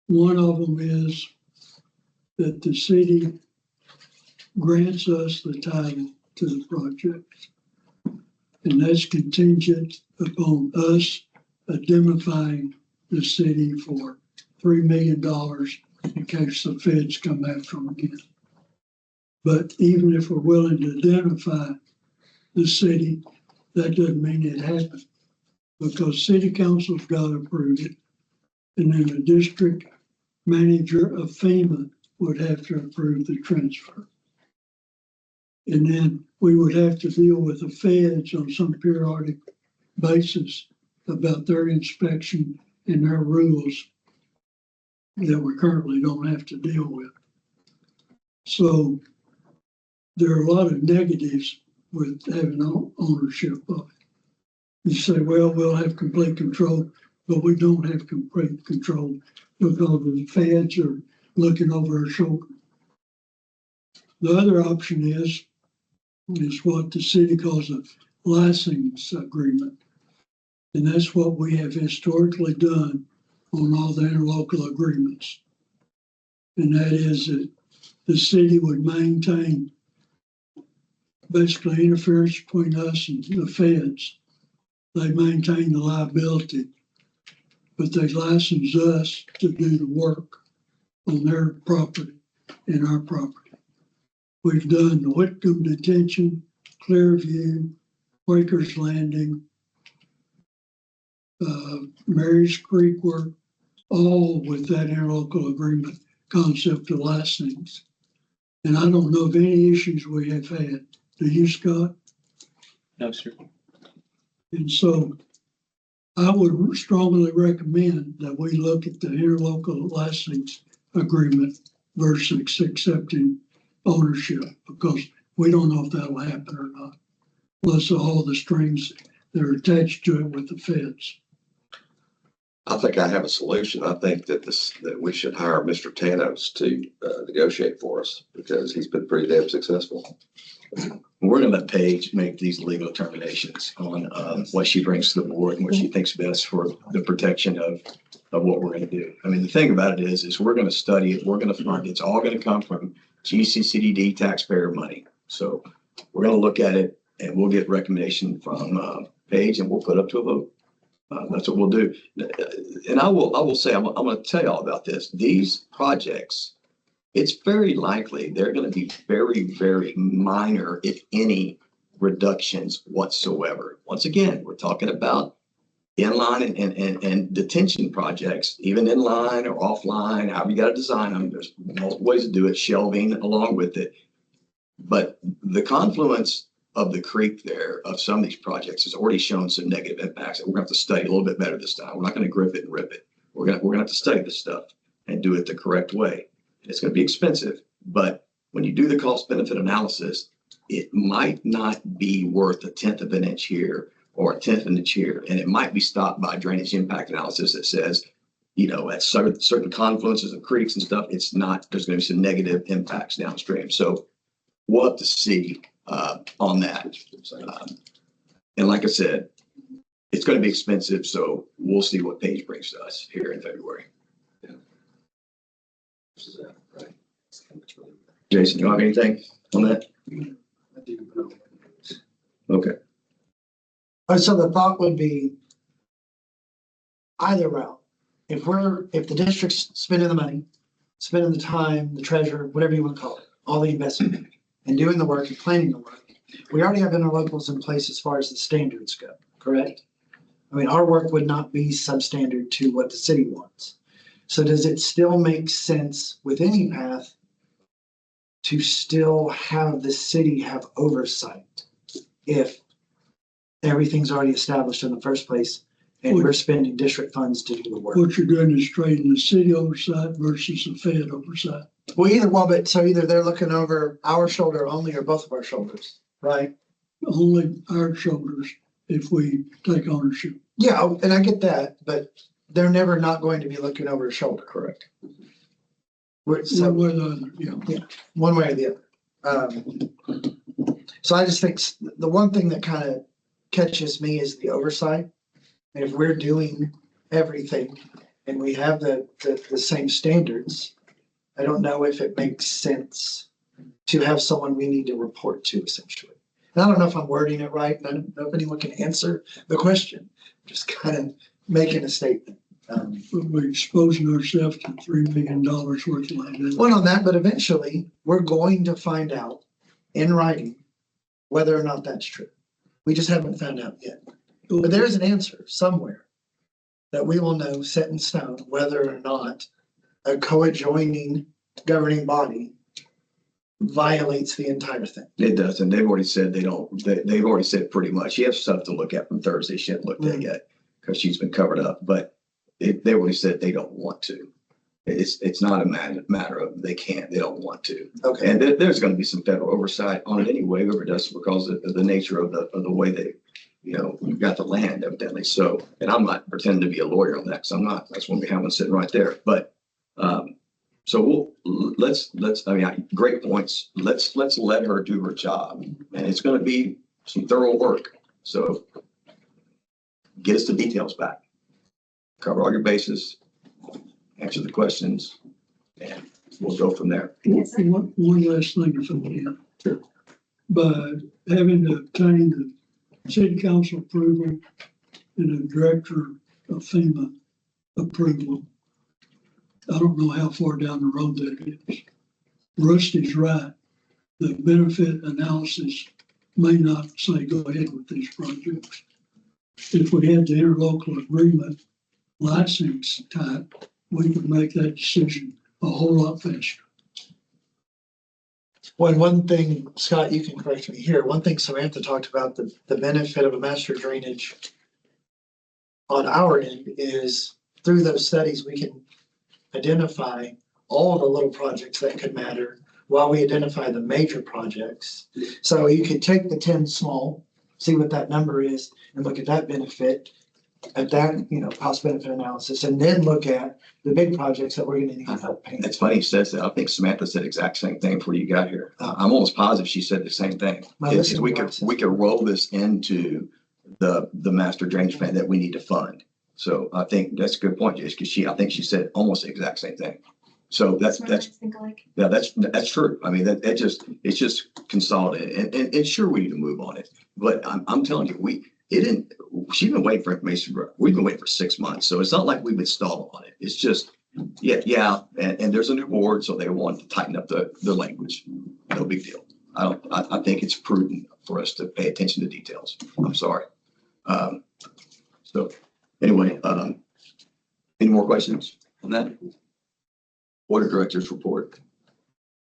One of them is that the city grants us the title to the project. And that's contingent upon us identifying the city for $3 million in case the feds come after them again. But even if we're willing to identify the city, that doesn't mean it happened. Because city council's got to approve it. And then the district manager of FEMA would have to approve the transfer. And then we would have to deal with the feds on some periodic basis about their inspection and their rules that we currently don't have to deal with. So there are a lot of negatives with having ownership of it. You say, well, we'll have complete control, but we don't have complete control because the feds are looking over our shoulder. The other option is what the city calls a license agreement. And that's what we have historically done on all the interlocal agreements. And that is that the city would maintain basically interference between us and the feds. They maintain the liability, but they license us to do the work on their property and our property. We've done the Whitcomb Detention, Clearview, Quakers Landing, Mary's Creek work, all with that interlocal agreement concept of licensing. And I don't know of any issues we have had. Do you, Scott? no, sir. And so I would strongly recommend that we look at the interlocal license agreement versus accepting ownership, because we don't know if that'll happen or not, plus all the strings that are attached to it with the feds. I think I have a solution. I think that we should hire Mr. Tanos to negotiate for us because he's been pretty damn successful. We're going to let Paige make these legal determinations on what she brings to the board and what she thinks best for the protection of of what we're gonna do. I mean, the thing about it is we're gonna study it, we're gonna fund it. It's all gonna come from GCCDD taxpayer money. So we're gonna look at it and we'll get recommendation from, Paige and we'll put up to a vote. That's what we'll do. And I will say, I'm gonna tell you all about this. These projects, it's very likely they're gonna be very, very minor, if any, reductions whatsoever. Once again, we're talking about inline and detention projects, even inline or offline, however you gotta design them. There's multiple ways to do it, shelving along with it. But the confluence of the creek there of some of these projects has already shown some negative impacts that we're gonna have to study a little bit better this time. We're not gonna grip it and rip it. We're gonna have to study this stuff and do it the correct way. It's gonna be expensive, but when you do the cost benefit analysis, it might not be worth a tenth of an inch here or a tenth of an inch here. And it might be stopped by drainage impact analysis that says, you know, at certain confluences of creeks and stuff, it's not, there's gonna be some negative impacts downstream. So we'll have to see on that. And like I said, it's going to be expensive, so we'll see what Paige brings to us here in February. Jason, you have anything on that? Okay. So the thought would be either route. If the district's spending the money, spending the time, the treasure, whatever you want to call it, all the investment and doing the work and planning the work, we already have interlocals in place as far as the standards go, correct? I mean, our work would not be substandard to what the city wants. So does it still make sense with any path to still have the city have oversight if everything's already established in the first place and we're spending district funds to do the work? What you're doing is trading the city oversight versus the Fed oversight. Well, either they're looking over our shoulder only or both of our shoulders, right? Only our shoulders if we take ownership. Yeah, and I get that, but they're never not going to be looking over his shoulder, correct? So, One way or the other, yeah. one way or the other. So I just think the one thing that kind of catches me is the oversight. And if we're doing everything and we have the same standards, I don't know if it makes sense to have someone we need to report to essentially. And I don't know if I'm wording it right, and I don't know if anyone can answer the question. Just kind of making a statement. But we're exposing ourselves to $3 million worth of liability. Well, on that, but eventually we're going to find out in writing whether or not that's true. We just haven't found out yet. But there is an answer somewhere that we will know set in stone whether or not a co-adjoining governing body violates the entire thing. It does, and they've already said they've already said pretty much. She has stuff to look at from Thursday. She hasn't looked at it yet because she's been covered up, but they already said they don't want to. It's not a matter of they can't, they don't want to. Okay. And there's going to be some federal oversight on it anyway, whoever does, because of the nature of the way they, you know, you've got the land evidently. So, and I'm not pretending to be a lawyer on that because I'm not. That's when we have one sitting right there. But so let's I mean, great points. Let's let her do her job, and it's going to be some thorough work. So get us the details back, cover all your bases, answer the questions, and we'll go from there. One last thing if I can. Sure. But having to obtain the city council approval and the director of FEMA approval, I don't know how far down the road that is. Rusty's right. The benefit analysis may not say go ahead with these projects. If we had the interlocal agreement license type, we could make that decision a whole lot faster. Well, one thing, Scott, you can correct me here. One thing Samantha talked about, the benefit of a master drainage on our end is through those studies, we can identify all the little projects that could matter while we identify the major projects. So you could take the 10 small, see what that number is, and look at that benefit, at that, you know, cost benefit analysis, and then look at the big projects that we're going to need help paying. It's funny he says that. I think Samantha said the exact same thing before you got here. I'm almost positive she said the same thing. We could roll this into the master drainage plan that we need to fund. So I think that's a good point, Jace, because I think she said almost the exact same thing. So that's, yeah, that's true. I mean, it's just consolidated and sure, we need to move on it. But I'm telling you, she's been waiting for information. We've been waiting for 6 months. So it's not like we've installed on it. It's just, yeah. And there's a new board, so they want to tighten up the language. No big deal. I think it's prudent for us to pay attention to details. I'm sorry. So anyway, any more questions on that? Board of Directors report.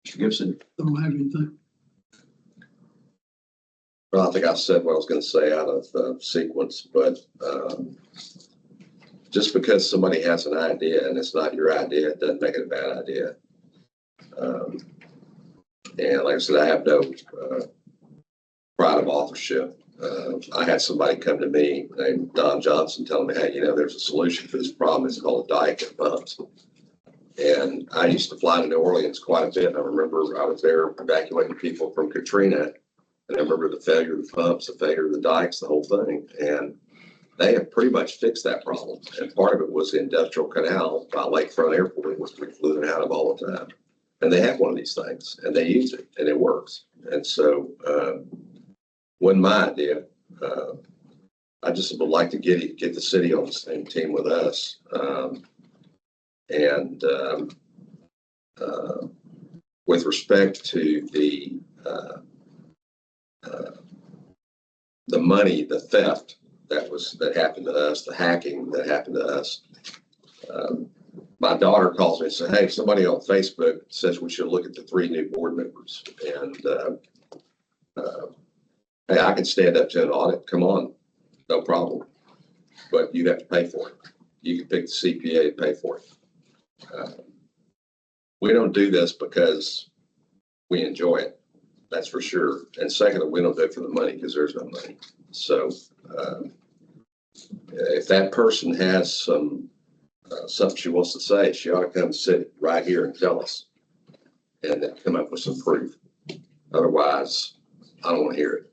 Mr. Gibson. Don't have anything. Well, I think I said what I was going to say out of sequence, but just because somebody has an idea and it's not your idea, it doesn't make it a bad idea. And like I said, I have no pride of authorship. I had somebody come to me named Don Johnson telling me, hey, there's a solution for this problem. It's called a dike and pumps. And I used to fly to New Orleans quite a bit. I remember I was there evacuating people from Katrina. And I remember the failure of the pumps, the failure of the dikes, the whole thing. And they have pretty much fixed that problem. And part of it was the industrial canal by Lakefront Airport, which we flew in and out of all the time. And they have one of these things and they use it and it works. And so wasn't my idea. I just would like to get the city on the same team with us. With respect to the money, the theft that happened to us, the hacking that happened to us. My daughter calls me and says, hey, somebody on Facebook says we should look at the 3 new board members. And hey, I can stand up to an audit. Come on, no problem. But you have to pay for it. You can pick the CPA and pay for it. We don't do this because we enjoy it. That's for sure. And secondly, we don't do it for the money because there's no money. So if that person has something she wants to say, she ought to come sit right here and tell us and then come up with some proof. Otherwise, I don't want to hear it.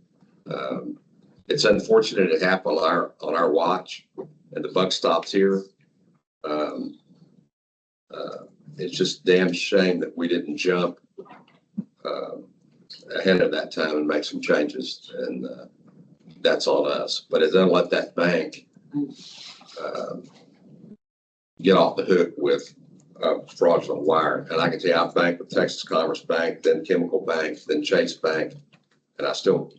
It's unfortunate it happened on our watch and the buck stops here. It's just damn shame that we didn't jump ahead of that time and make some changes, and that's on us. But it doesn't let that bank get off the hook with fraudulent wire. And I can tell you, I've banked with Texas Commerce Bank, then Chemical Bank, then Chase Bank, and I still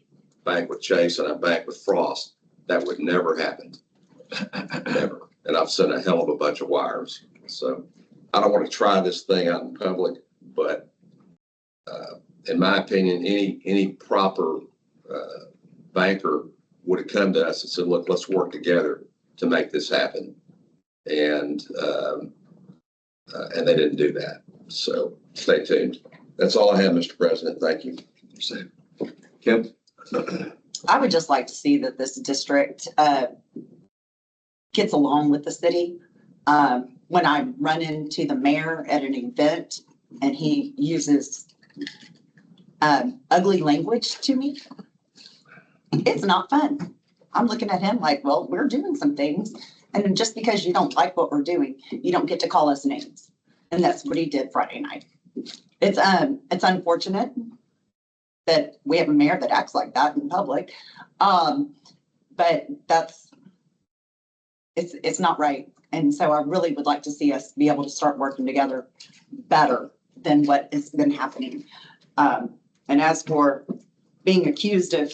bank with Chase and I bank with Frost. That would never happen, never. And I've sent a hell of a bunch of wires. So I don't want to try this thing out in public, but in my opinion, any proper banker would have come to us and said, look, let's work together to make this happen. And they didn't do that. So stay tuned. That's all I have, Mr. President. Thank you. Kim? I would just like to see that this district gets along with the city. When I run into the mayor at an event and he uses ugly language to me, it's not fun. I'm looking at him like, well, we're doing some things. And just because you don't like what we're doing, you don't get to call us names. And that's what he did Friday night. It's unfortunate that we have a mayor that acts like that in public. But it's not right. And so I really would like to see us be able to start working together better than what has been happening. And as for being accused of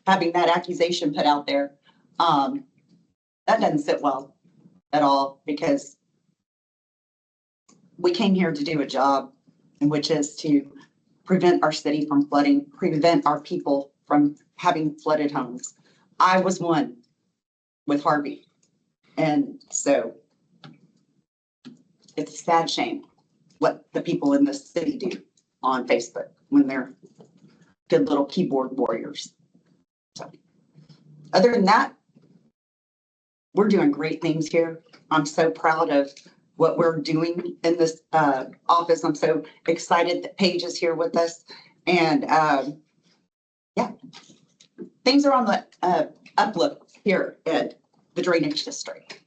having that accusation put out there, that doesn't sit well at all, because we came here to do a job, which is to prevent our city from flooding, prevent our people from having flooded homes. I was one with Harvey. And so it's a sad shame what the people in this city do on Facebook when they're good little keyboard warriors. So other than that, we're doing great things here. I'm so proud of what we're doing in this office. I'm so excited that Paige is here with us. And yeah, things are on the uplook here at the drainage district.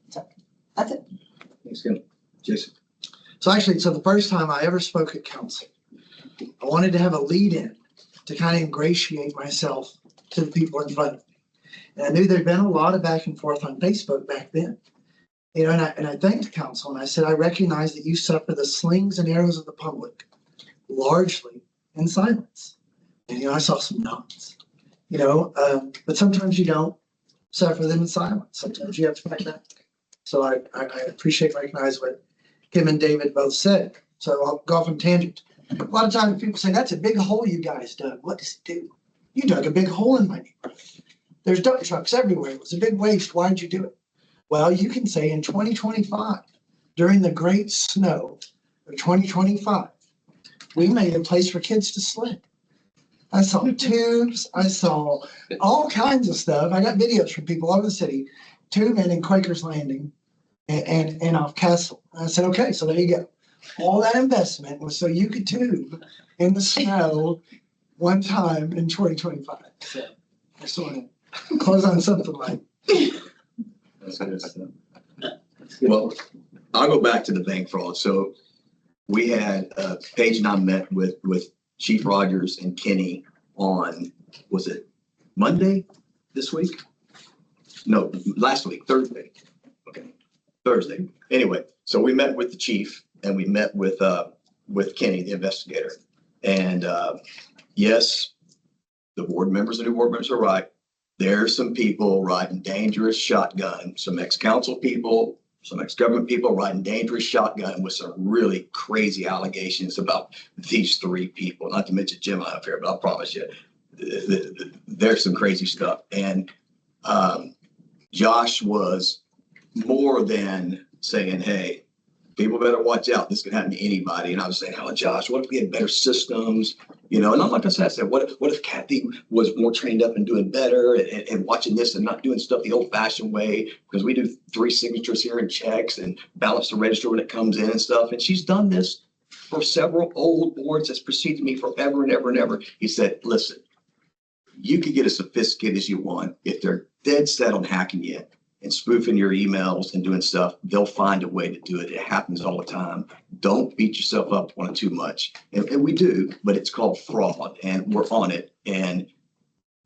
So that's it. Thanks, Kim. Jason. So actually, so the first time I ever spoke at council, I wanted to have a lead in to kind of ingratiate myself to the people in front of me. And I knew there'd been a lot of back and forth on Facebook back then. You know, and I thanked council and I said, I recognize that you suffer the slings and arrows of the public largely in silence. And, you know, I saw some nods, you know, but sometimes you don't suffer them in silence. Sometimes you have to fight back. So I appreciate, recognize what Kim and David both said. So I'll go off on a tangent. A lot of times people say, that's a big hole you guys dug. What does it do? You dug a big hole in my neighborhood. There's dump trucks everywhere. It was a big waste. Why did you do it? Well, you can say in 2025, during the great snow of 2025, we made a place for kids to sled. I saw tubes. I saw all kinds of stuff. I got videos from people all over the city, tubing in Quaker's Landing and off Castle. And I said, okay, so there you go. All that investment was so you could tube in the snow one time in 2025. So I sort of close on something like. Well, I'll go back to the bank fraud. So we had, Paige and I met with Chief Rogers and Kenny on, was it Monday this week? No, last week, Thursday. Okay, Thursday. Anyway, so we met with the chief and we met with Kenny, the investigator. And yes, the board members, the new board members are right. There's some people riding dangerous shotgun, some ex-council people, some ex-government people riding dangerous shotgun with some really crazy allegations about these three people, not to mention Jim up here, but I promise you, there's some crazy stuff. And Josh was more than saying, hey, people better watch out. This can happen to anybody. And I was saying, oh, Josh, what if we had better systems? You know, and I'm like I said, what if Kathy was more trained up and doing better and watching this and not doing stuff the old fashioned way? Because we do 3 signatures here and checks and balance the register when it comes in and stuff. And she's done this for several old boards that's preceded me forever and ever and ever. He said, listen, you can get as sophisticated as you want. If they're dead set on hacking you and spoofing your emails and doing stuff, they'll find a way to do it. It happens all the time. Don't beat yourself up on it too much. And we do, but it's called fraud and we're on it. And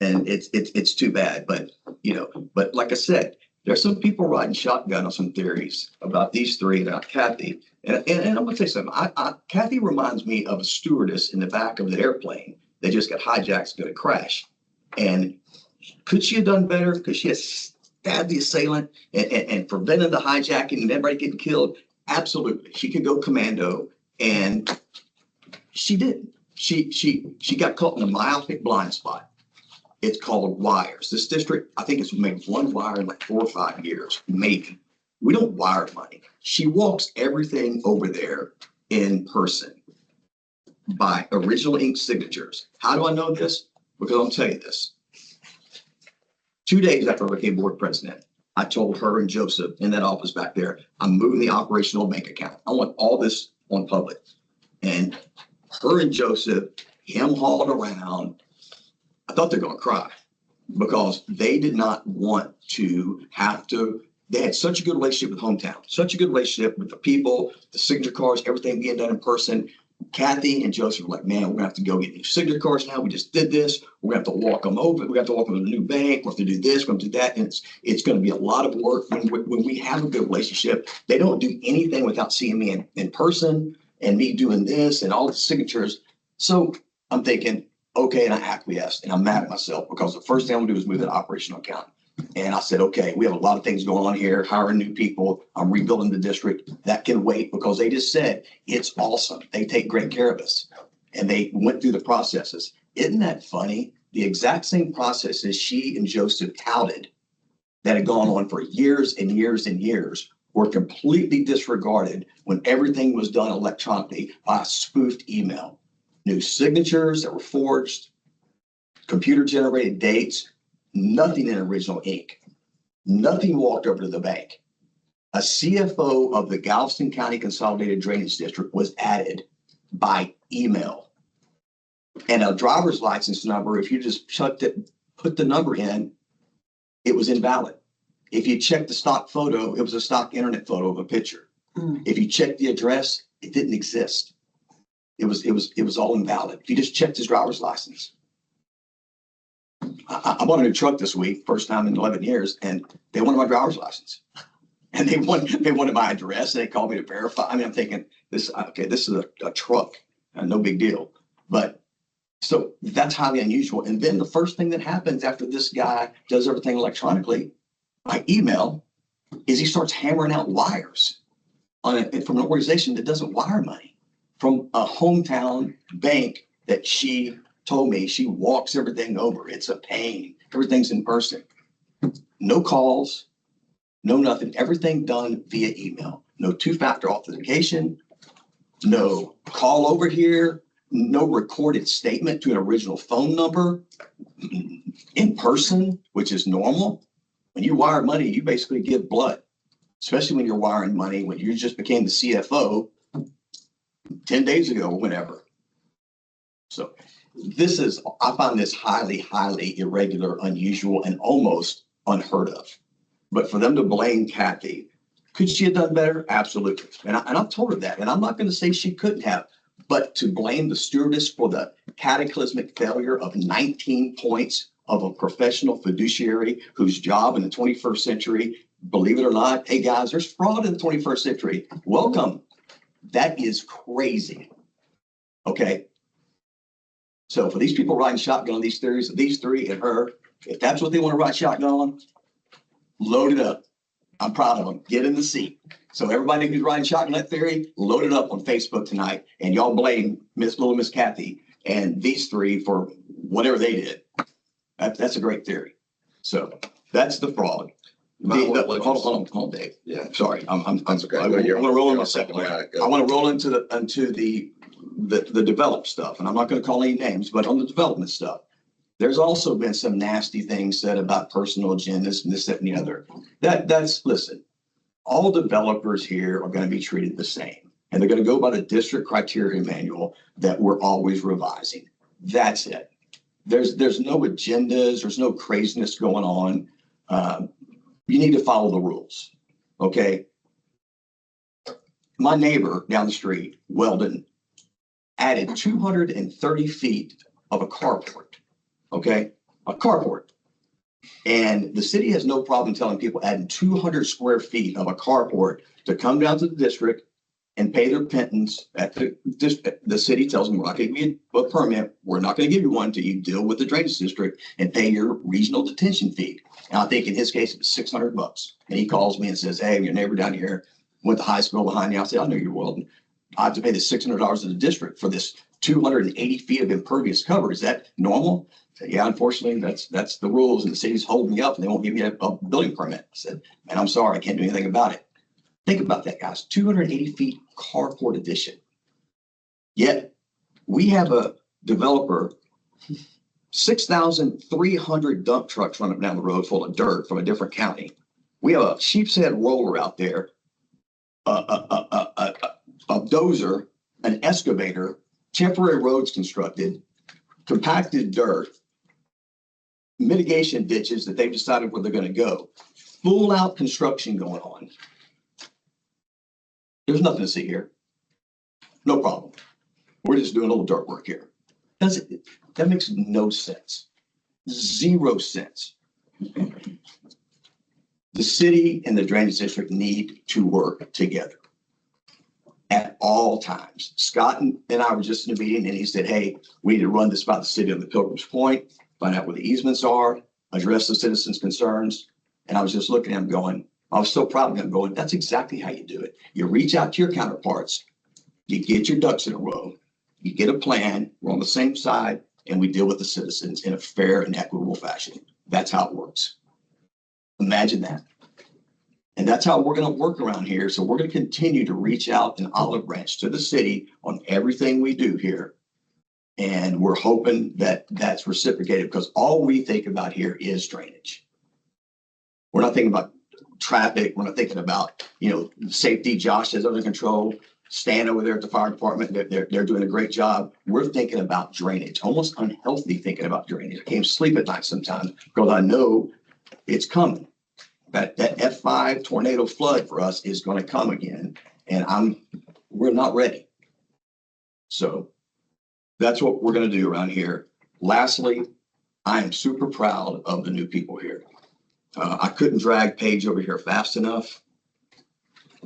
it's too bad. But, you know, but like I said, there's some people riding shotgun on some theories about these three and about Kathy. And I'm gonna say something. Kathy reminds me of a stewardess in the back of the airplane that just got hijacked, going to crash. And could she have done better? Because she has stabbed the assailant and prevented the hijacking and everybody getting killed. Absolutely. She could go commando and she didn't. She got caught in a myopic blind spot. It's called wires. This district, I think it's made one wire in like 4 or 5 years, maybe. We don't wire money. She walks everything over there in person by original ink signatures. How do I know this? Because I'll tell you this. 2 days after I became board president, I told her and Joseph in that office back there, I'm moving the operational bank account. I want all this on public. And her and Joseph, him hauling around, I thought they're going to cry because they did not want to have to. They had such a good relationship with Hometown, such a good relationship with the people, the signature cards, everything being done in person. Kathy and Joseph were like, man, we're gonna have to go get new signature cards now. We just did this. We're gonna have to walk them over. We have to walk them to the new bank. We have to do this. We're gonna do that. And it's gonna be a lot of work. When we have a good relationship, they don't do anything without seeing me in person and me doing this and all the signatures. So I'm thinking, okay, and I acquiesced and I'm mad at myself because the first thing I'm gonna do is move that operational account. And I said, okay, we have a lot of things going on here, hiring new people. I'm rebuilding the district. That can wait because they just said, it's awesome. They take great care of us. And they went through the processes. Isn't that funny? The exact same processes she and Joseph touted that had gone on for years and years and years were completely disregarded when everything was done electronically by a spoofed email. New signatures that were forged, computer generated dates, nothing in original ink. Nothing walked over to the bank. A CFO of the Galveston County Consolidated Drainage District was added by email. And a driver's license number, if you just put the number in, it was invalid. If you check the stock photo, it was a stock internet photo of a picture. If you check the address, it didn't exist. It was all invalid. If you just checked his driver's license. I bought a new truck this week, first time in 11 years, and they wanted my driver's license. And they wanted my address, and they called me to verify. I mean, I'm thinking, this is a truck, no big deal. But so that's highly unusual. And then the first thing that happens after this guy does everything electronically by email is he starts hammering out wires from an organization that doesn't wire money, from a hometown bank that she told me she walks everything over. It's a pain. Everything's in person. No calls, no nothing. Everything done via email. No two-factor authentication, no call over here, no recorded statement to an original phone number in person, which is normal. When you wire money, you basically give blood, especially when you're wiring money, when you just became the CFO 10 days ago or whenever. So I find this highly, highly irregular, unusual, and almost unheard of. But for them to blame Kathy, could she have done better? Absolutely. And I've told her that, and I'm not going to say she couldn't have, but to blame the stewardess for the cataclysmic failure of 19 points of a professional fiduciary whose job in the 21st century, believe it or not, hey guys, there's fraud in the 21st century. Welcome. That is crazy. Okay. So for these people riding shotgun on these theories, these three and her, if that's what they want to ride shotgun on, load it up. I'm proud of them. Get in the seat. So everybody who's riding shotgun that theory, load it up on Facebook tonight, and y'all blame Little Miss Kathy and these three for whatever they did. That's a great theory. So that's the fraud. Hold on, Dave. Yeah. Sorry, I'm Okay. I want to roll in my second. I want to roll into the developed stuff, and I'm not going to call any names, but on the development stuff, there's also been some nasty things said about personal agendas and this, that, and the other. Listen, all developers here are going to be treated the same, and they're going to go by the district criteria manual that we're always revising. That's it. There's no agendas. There's no craziness going on. You need to follow the rules. Okay. My neighbor down the street, Weldon, added 230 feet of a carport. Okay. A carport. And the city has no problem telling people adding 200 square feet of a carport to come down to the district and pay their pittance at the city tells them, we're not going to give you a permit. We're not going to give you one until you deal with the drainage district and pay your regional detention fee. And I think in his case, it was $600. And he calls me and says, hey, your neighbor down here went to high school behind you. I said, I know you're Weldon. I have to pay the $600 to the district for this 280 feet of impervious cover. Is that normal? I said, yeah, unfortunately, that's the rules, and the city's holding me up and they won't give me a building permit. I said, man, I'm sorry, I can't do anything about it. Think about that, guys. 280 feet carport addition. Yet we have a developer, 6,300 dump trucks running down the road full of dirt from a different county. We have a sheep's head roller out there, a dozer, an excavator, temporary roads constructed, compacted dirt, mitigation ditches that they've decided where they're going to go. Full out construction going on. There's nothing to see here. No problem. We're just doing a little dirt work here. That makes no sense. 0 sense. The city and the drainage district need to work together at all times. Scott and I were just in a meeting and he said, hey, we need to run this by the city of the Pilgrim's Point, find out where the easements are, address the citizens' concerns. And I was just looking at him going, I was so proud of him going, that's exactly how you do it. You reach out to your counterparts, you get your ducks in a row, you get a plan, we're on the same side, and we deal with the citizens in a fair and equitable fashion. That's how it works. Imagine that. And that's how we're going to work around here. So we're going to continue to reach out an olive branch to the city on everything we do here. And we're hoping that that's reciprocated because all we think about here is drainage. We're not thinking about traffic. We're not thinking about, safety. Josh has under control. Stan over there at the fire department, they're doing a great job. We're thinking about drainage, almost unhealthy thinking about drainage. I can't sleep at night sometimes because I know it's coming. That F5 tornado flood for us is gonna come again, and we're not ready. So that's what we're gonna do around here. Lastly, I am super proud of the new people here. I couldn't drag Paige over here fast enough.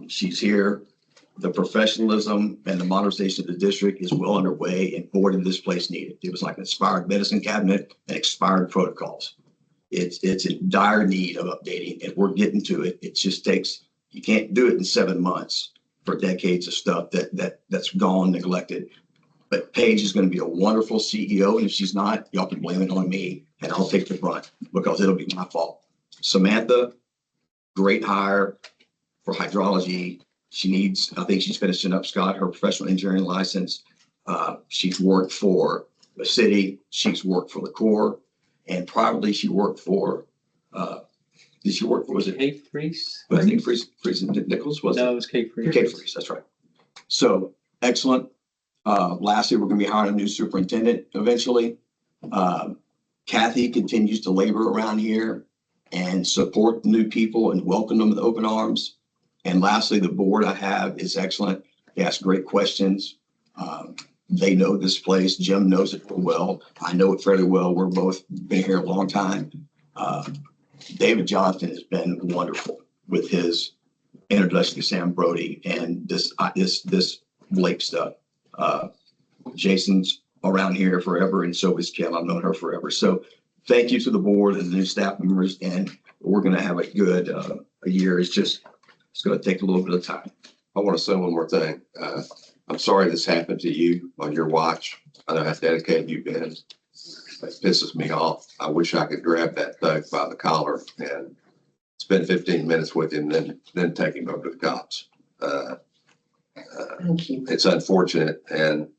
She's here. The professionalism and the modernization of the district is well underway and more than this place needed. It was like an expired medicine cabinet and expired protocols. It's in dire need of updating, and we're getting to it. It just takes, you can't do it in 7 months for decades of stuff that's gone, neglected. But Paige is going to be a wonderful CEO, and if she's not, y'all can blame it on me, and I'll take the brunt because it'll be my fault. Samantha, great hire for hydrology. I think she's finishing up, Scott, her professional engineering license. She's worked for the city. She's worked for the Corps, and probably she worked for, did she work for, was it? Kate Freeze? I think Freeze Nichols, was it? No, it was Kate Freeze. Kate Freeze, that's right. So excellent. Lastly, we're gonna be hiring a new superintendent eventually. Kathy continues to labor around here and support new people and welcome them with open arms. And lastly, the board I have is excellent. They ask great questions. They know this place. Jim knows it well. I know it fairly well. We're both been here a long time. David Johnston has been wonderful with his introduction to Sam Brody and this Blake stuff. Jason's around here forever, and so is Kim. I've known her forever. So thank you to the board and the new staff members, and we're going to have a good a year. It's going to take a little bit of time. I want to say one more thing. I'm sorry this happened to you on your watch. I know how dedicated you've been. It pisses me off. I wish I could grab that thug by the collar and spend 15 minutes with him, then take him over to the cops. Thank you. It's unfortunate, and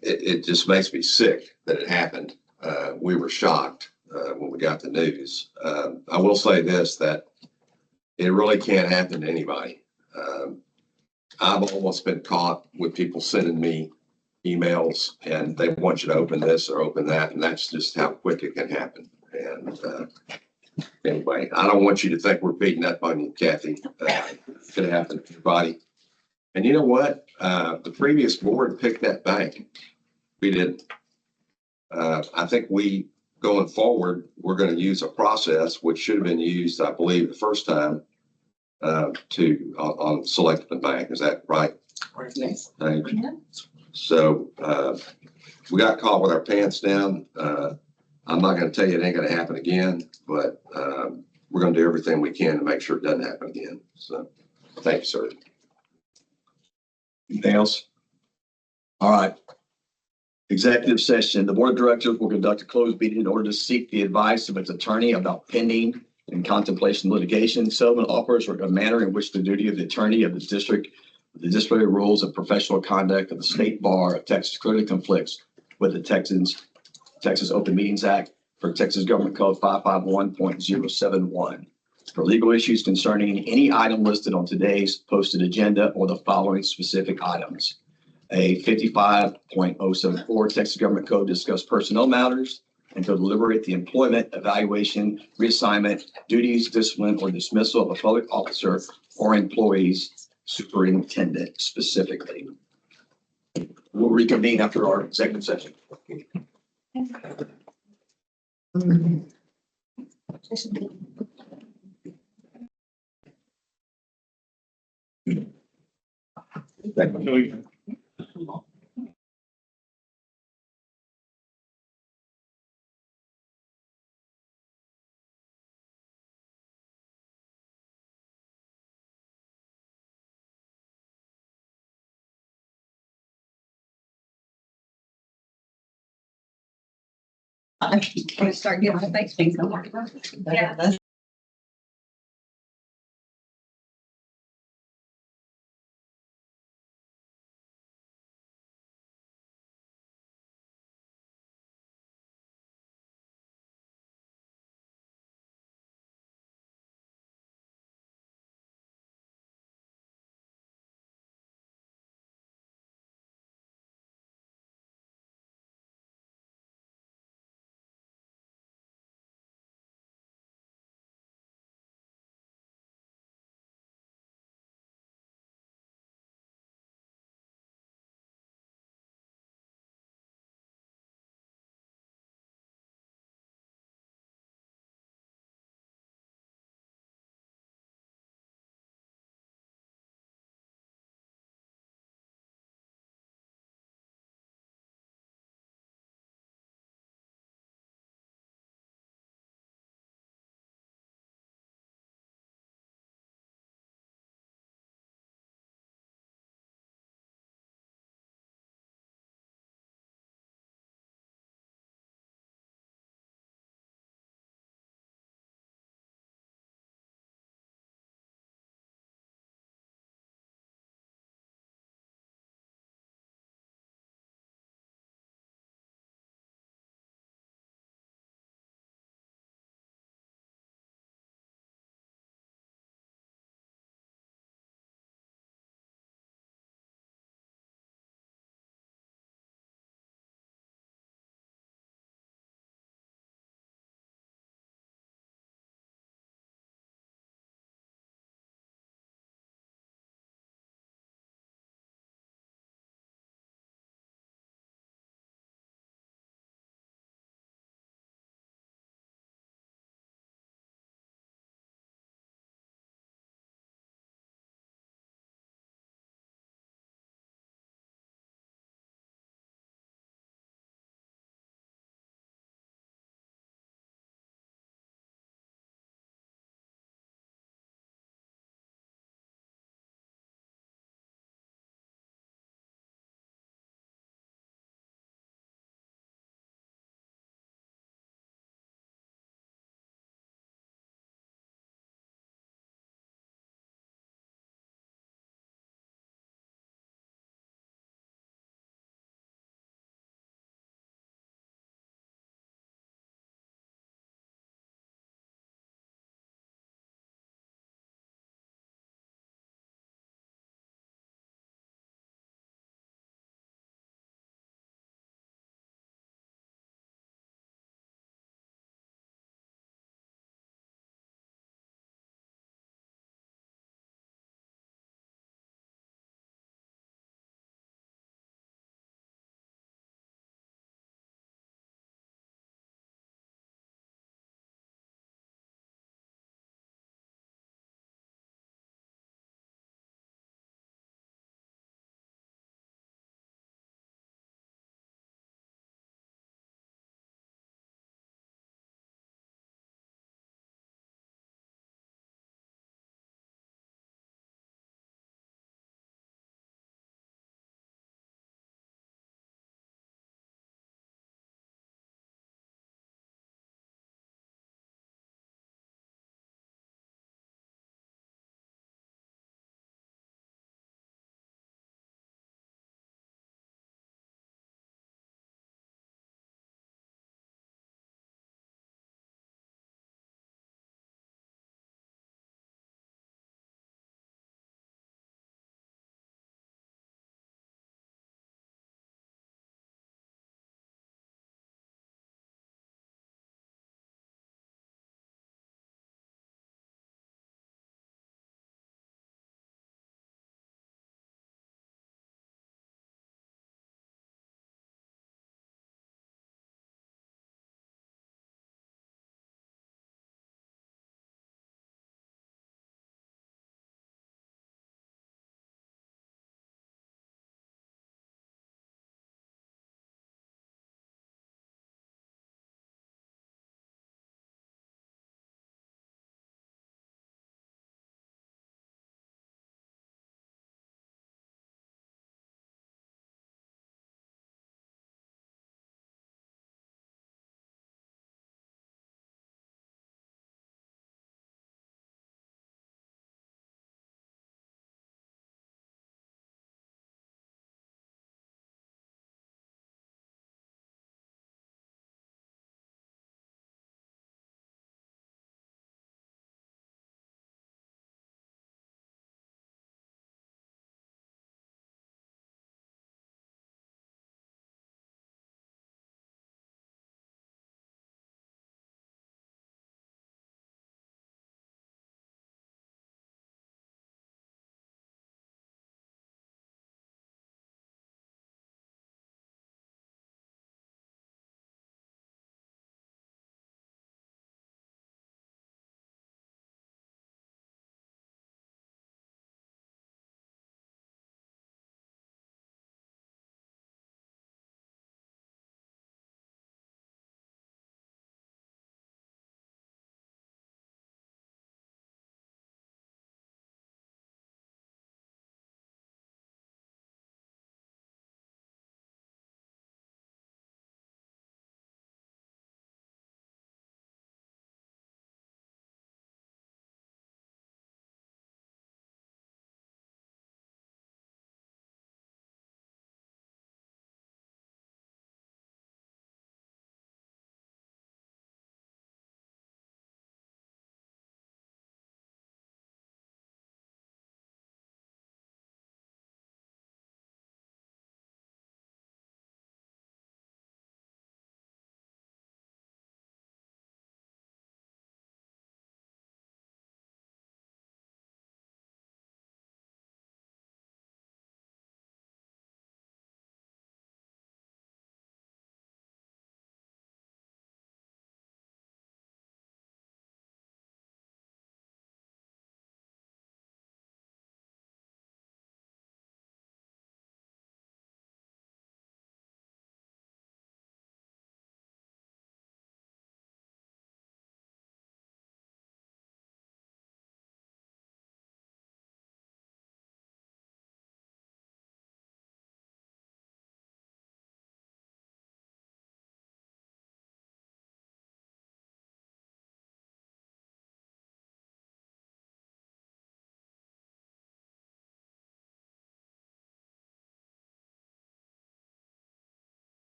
it just makes me sick that it happened. We were shocked when we got the news. I will say this, that it really can't happen to anybody. I've almost been caught with people sending me emails and they want you to open this or open that, and that's just how quick it can happen. And anyway, I don't want you to think we're beating up on you, Kathy. It could happen to anybody. And you know what? The previous board picked that bank. We didn't. I think going forward, we're going to use a process which should have been used, I believe, the first time on selecting the bank. Is that right? Yes. Thank you. So we got caught with our pants down. I'm not going to tell you it ain't going to happen again, but we're going to do everything we can to make sure it doesn't happen again. So thank you, sir. Anything else? All right. Executive session. The board of directors will conduct a closed meeting in order to seek the advice of its attorney about pending and contemplation litigation, settlement offers, or a manner in which the duty of the attorney of the district, the disciplinary rules of professional conduct of the state bar of Texas clearly conflicts with the Texas Open Meetings Act for Texas Government Code 551.071. For legal issues concerning any item listed on today's posted agenda or the following specific items. A 55.074 Texas Government Code discuss personnel matters and to deliberate the employment, evaluation, reassignment, duties, discipline, or dismissal of a public officer or employee's superintendent specifically. We'll reconvene after our executive session. Can we start getting the face things? Yeah.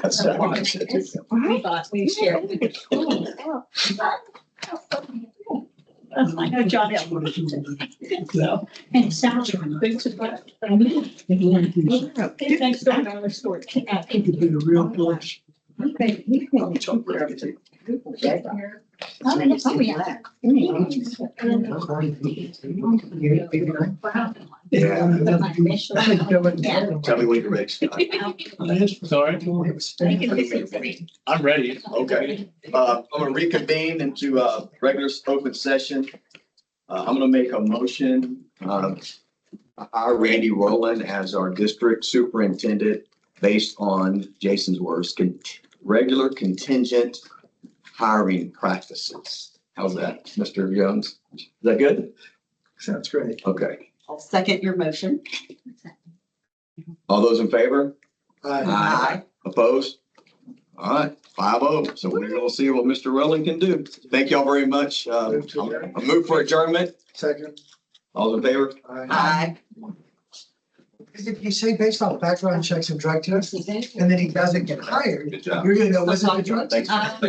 That's what I said too. We thought we shared. I know John Elwood. So, and Sal. Thanks door down the store. You could be a real push. Yeah. Tell me when you're ready, Scott. Sorry, I'm ready. Okay, I'm gonna reconvene into a regular open session. I'm gonna make a motion, hire Randy Rowland as our district superintendent based on Jason's words, regular contingent hiring practices. How's that, Mr. Jones? Is that good? Sounds great. Okay. I'll second your motion. All those in favor? Aye. Opposed? All right, 5-0. So we're gonna see what Mr. Rowland can do. Thank y'all very much. I move for adjournment. Second. All in favor? Aye. Because if you say based on background checks and drug tests, and then he doesn't get hired, Good job. you're gonna go, was it the drug Thanks. test?